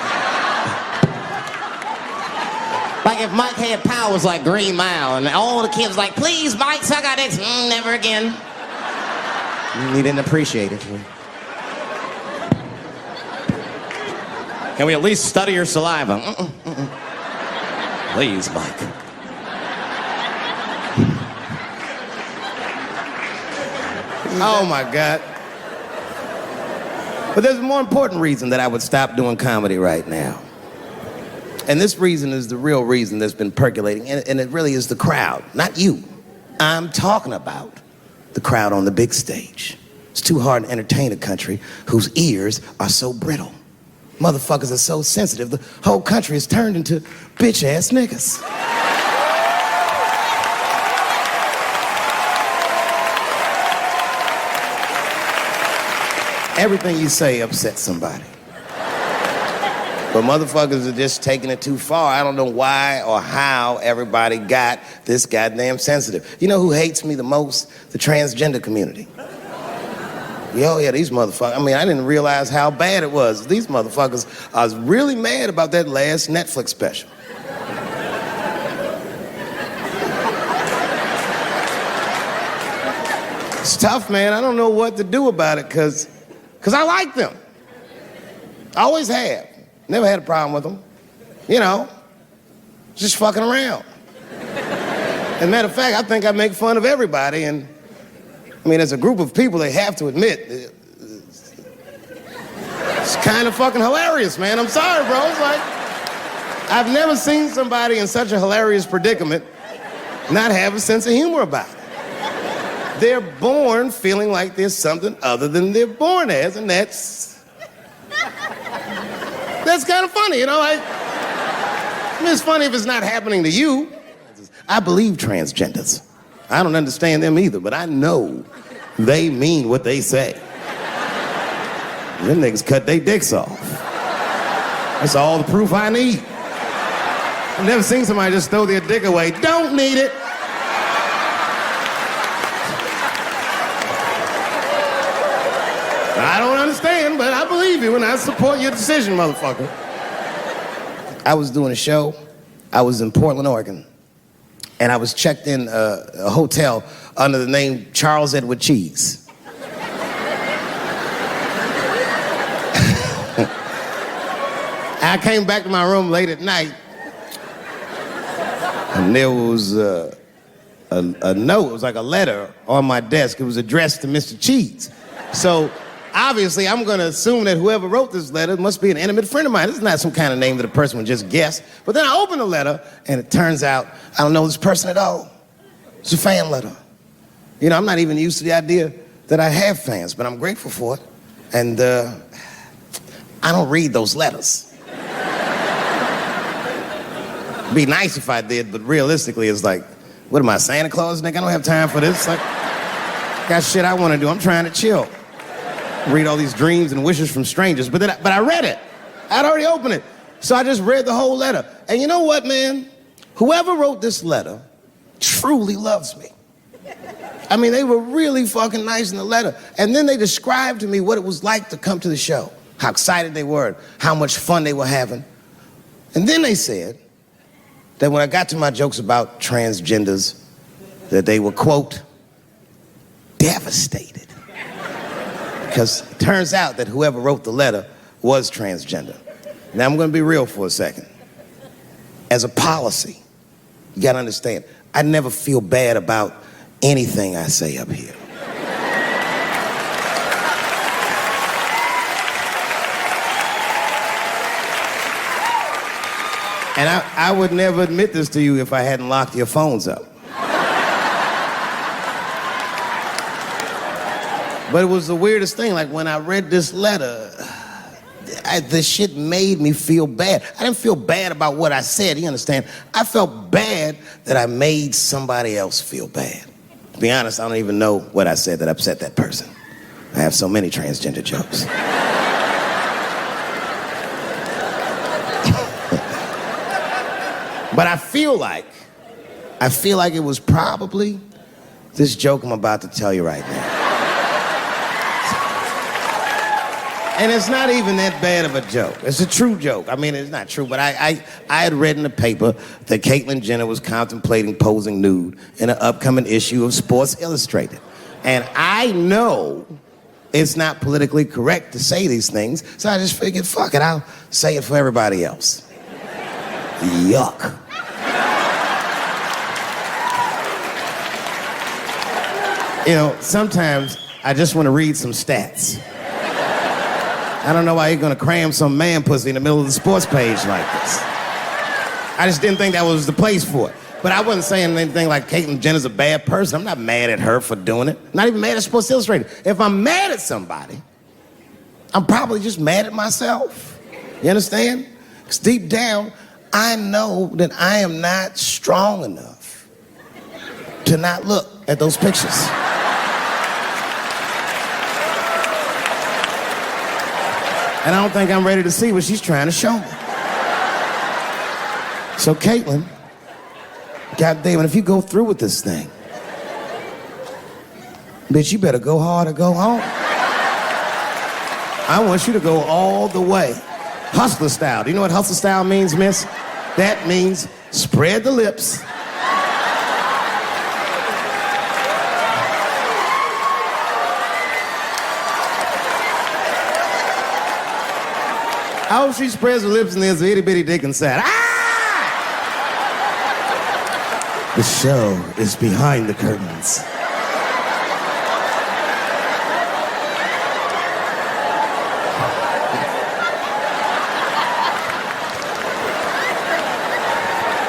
Like if Mike had powers like Green Mile and all the kids like, please, Mike, suck our dicks. Never again. He didn't appreciate it. Can we at least study your saliva? Please, Mike. Oh my God. But there's a more important reason that I would stop doing comedy right now. And this reason is the real reason that's been percolating, and it really is the crowd, not you. I'm talking about the crowd on the big stage. It's too hard to entertain a country whose ears are so brittle. Motherfuckers are so sensitive, the whole country is turned into bitch-ass niggas. Everything you say upsets somebody. But motherfuckers are just taking it too far. I don't know why or how everybody got this goddamn sensitive. You know who hates me the most? The transgender community. Yo, yeah, these motherfuckers. I mean, I didn't realize how bad it was. These motherfuckers are really mad about that last Netflix special. It's tough, man. I don't know what to do about it, because I like them. I always have. Never had a problem with them. You know, just fucking around. As a matter of fact, I think I make fun of everybody, and I mean, as a group of people, they have to admit, it's kind of fucking hilarious, man. I'm sorry, bro. It's like, I've never seen somebody in such a hilarious predicament not have a sense of humor about it. They're born feeling like there's something other than they're born as, and that's kind of funny, you know? I mean, it's funny if it's not happening to you. I believe transgenders. I don't understand them either, but I know they mean what they say. Them niggas cut their dicks off. That's all the proof I need. I've never seen somebody just throw their dick away. Don't need it. I don't understand, but I believe you and I support your decision, motherfucker. I was doing a show. I was in Portland, Oregon. And I was checked in a hotel under the name Charles Edward Cheese. I came back to my room late at night, and there was a note. It was like a letter on my desk. It was addressed to Mr. Cheese. So obviously, I'm going to assume that whoever wrote this letter must be an intimate friend of mine. This is not some kind of name that a person would just guess. But then I open the letter, and it turns out I don't know this person at all. It's a fan letter. You know, I'm not even used to the idea that I have fans, but I'm grateful for it. And I don't read those letters. It'd be nice if I did, but realistically, it's like, what am I, Santa Claus, nigga? I don't have time for this. Like, got shit I want to do. I'm trying to chill. Read all these dreams and wishes from strangers, but I read it. I'd already opened it. So I just read the whole letter. And you know what, man? Whoever wrote this letter truly loves me. I mean, they were really fucking nice in the letter. And then they described to me what it was like to come to the show, how excited they were, how much fun they were having. And then they said that when I got to my jokes about transgenders, that they were, quote, devastated. Because it turns out that whoever wrote the letter was transgender. Now, I'm going to be real for a second. As a policy, you got to understand, I never feel bad about anything I say up here. And I would never admit this to you if I hadn't locked your phones up. But it was the weirdest thing. Like, when I read this letter, this shit made me feel bad. I didn't feel bad about what I said, you understand? I felt bad that I made somebody else feel bad. To be honest, I don't even know what I said that upset that person. I have so many transgender jokes. But I feel like it was probably this joke I'm about to tell you right now. And it's not even that bad of a joke. It's a true joke. I mean, it's not true, but I had read in the paper that Caitlyn Jenner was contemplating posing nude in an upcoming issue of Sports Illustrated. And I know it's not politically correct to say these things, so I just figured, fuck it, I'll say it for everybody else. Yuck. You know, sometimes I just want to read some stats. I don't know why you're gonna cram some man pussy in the middle of the sports page like this. I just didn't think that was the place for it. But I wasn't saying anything like Caitlyn Jenner's a bad person. I'm not mad at her for doing it. Not even mad at Sports Illustrated. If I'm mad at somebody, I'm probably just mad at myself. You understand? Because deep down, I know that I am not strong enough to not look at those pictures. And I don't think I'm ready to see what she's trying to show me. So Caitlyn, goddamn it, if you go through with this thing, bitch, you better go hard or go home. I want you to go all the way. Hustler style. Do you know what hustler style means, miss? That means spread the lips. I hope she spreads her lips and there's an itty bitty dick inside. Ah! The show is behind the curtains.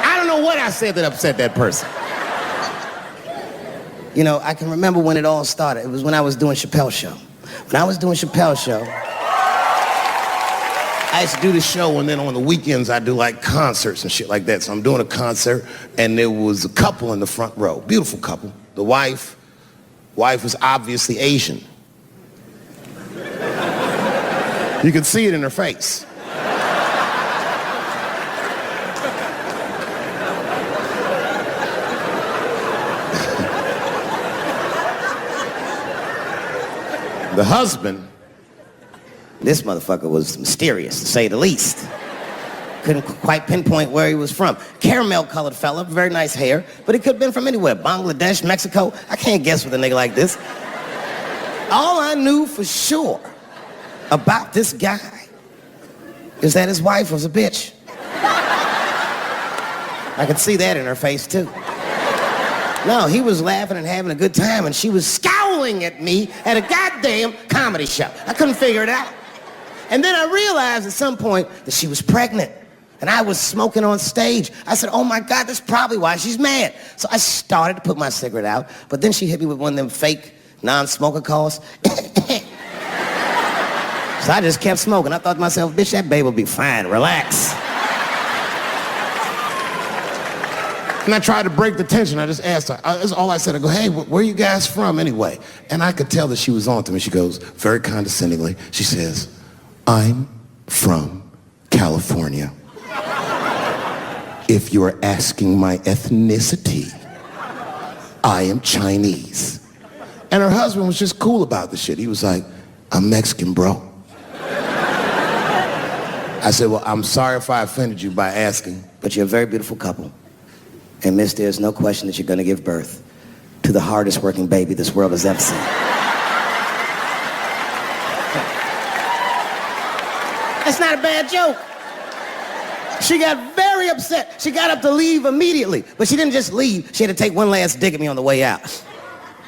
I don't know what I said that upset that person. You know, I can remember when it all started. It was when I was doing Chappelle's show. When I was doing Chappelle's show, I used to do the show, and then on the weekends, I do like concerts and shit like that. So I'm doing a concert, and there was a couple in the front row. Beautiful couple. The wife was obviously Asian. You could see it in her face. The husband, this motherfucker was mysterious, to say the least. Couldn't quite pinpoint where he was from. Caramel-colored fella, very nice hair, but he could have been from anywhere. Bangladesh, Mexico. I can't guess with a nigga like this. All I knew for sure about this guy is that his wife was a bitch. I could see that in her face, too. No, he was laughing and having a good time, and she was scowling at me at a goddamn comedy show. I couldn't figure it out. And then I realized at some point that she was pregnant, and I was smoking on stage. I said, oh my God, that's probably why she's mad. So I started to put my cigarette out, but then she hit me with one of them fake non-smoker calls. So I just kept smoking. I thought to myself, bitch, that babe will be fine, relax. And I tried to break the tension. I just asked her. That's all I said. I go, hey, where are you guys from anyway? And I could tell that she was on to me. She goes, very condescendingly, she says, I'm from California. If you are asking my ethnicity, I am Chinese. And her husband was just cool about the shit. He was like, I'm Mexican, bro. I said, well, I'm sorry if I offended you by asking, but you're a very beautiful couple. And miss, there's no question that you're gonna give birth to the hardest working baby this world has ever seen. That's not a bad joke. She got very upset. She got up to leave immediately. But she didn't just leave. She had to take one last dig at me on the way out.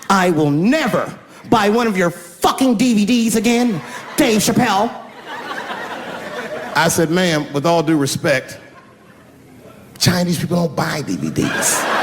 I will never buy one of your fucking DVDs again, Dave Chappelle. I said, ma'am, with all due respect, Chinese people don't buy DVDs.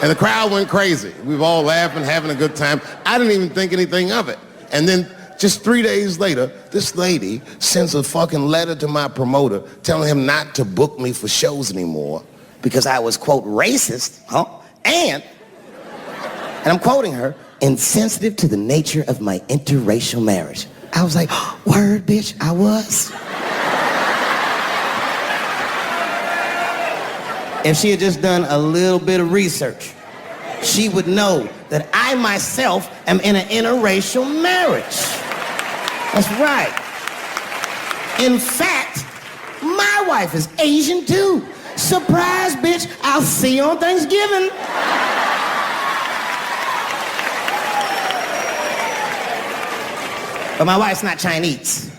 And the crowd went crazy. We were all laughing, having a good time. I didn't even think anything of it. And then just 3 days later, this lady sends a fucking letter to my promoter telling him not to book me for shows anymore because I was, quote, racist, and I'm quoting her, insensitive to the nature of my interracial marriage. I was like, word, bitch, I was. If she had just done a little bit of research, she would know that I myself am in an interracial marriage. That's right. In fact, my wife is Asian too. Surprise, bitch, I'll see you on Thanksgiving. But my wife's not Chinese.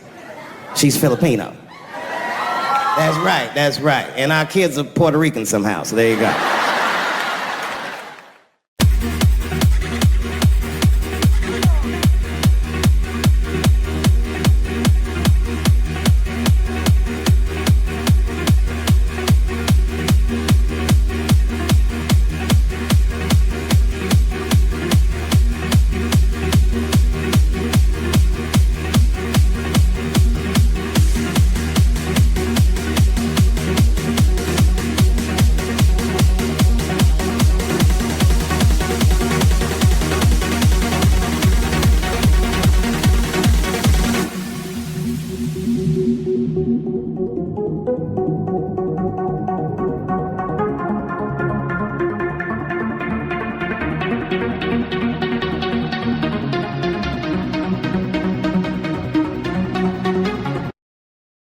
She's Filipino. That's right. And our kids are Puerto Rican somehow, so there you go.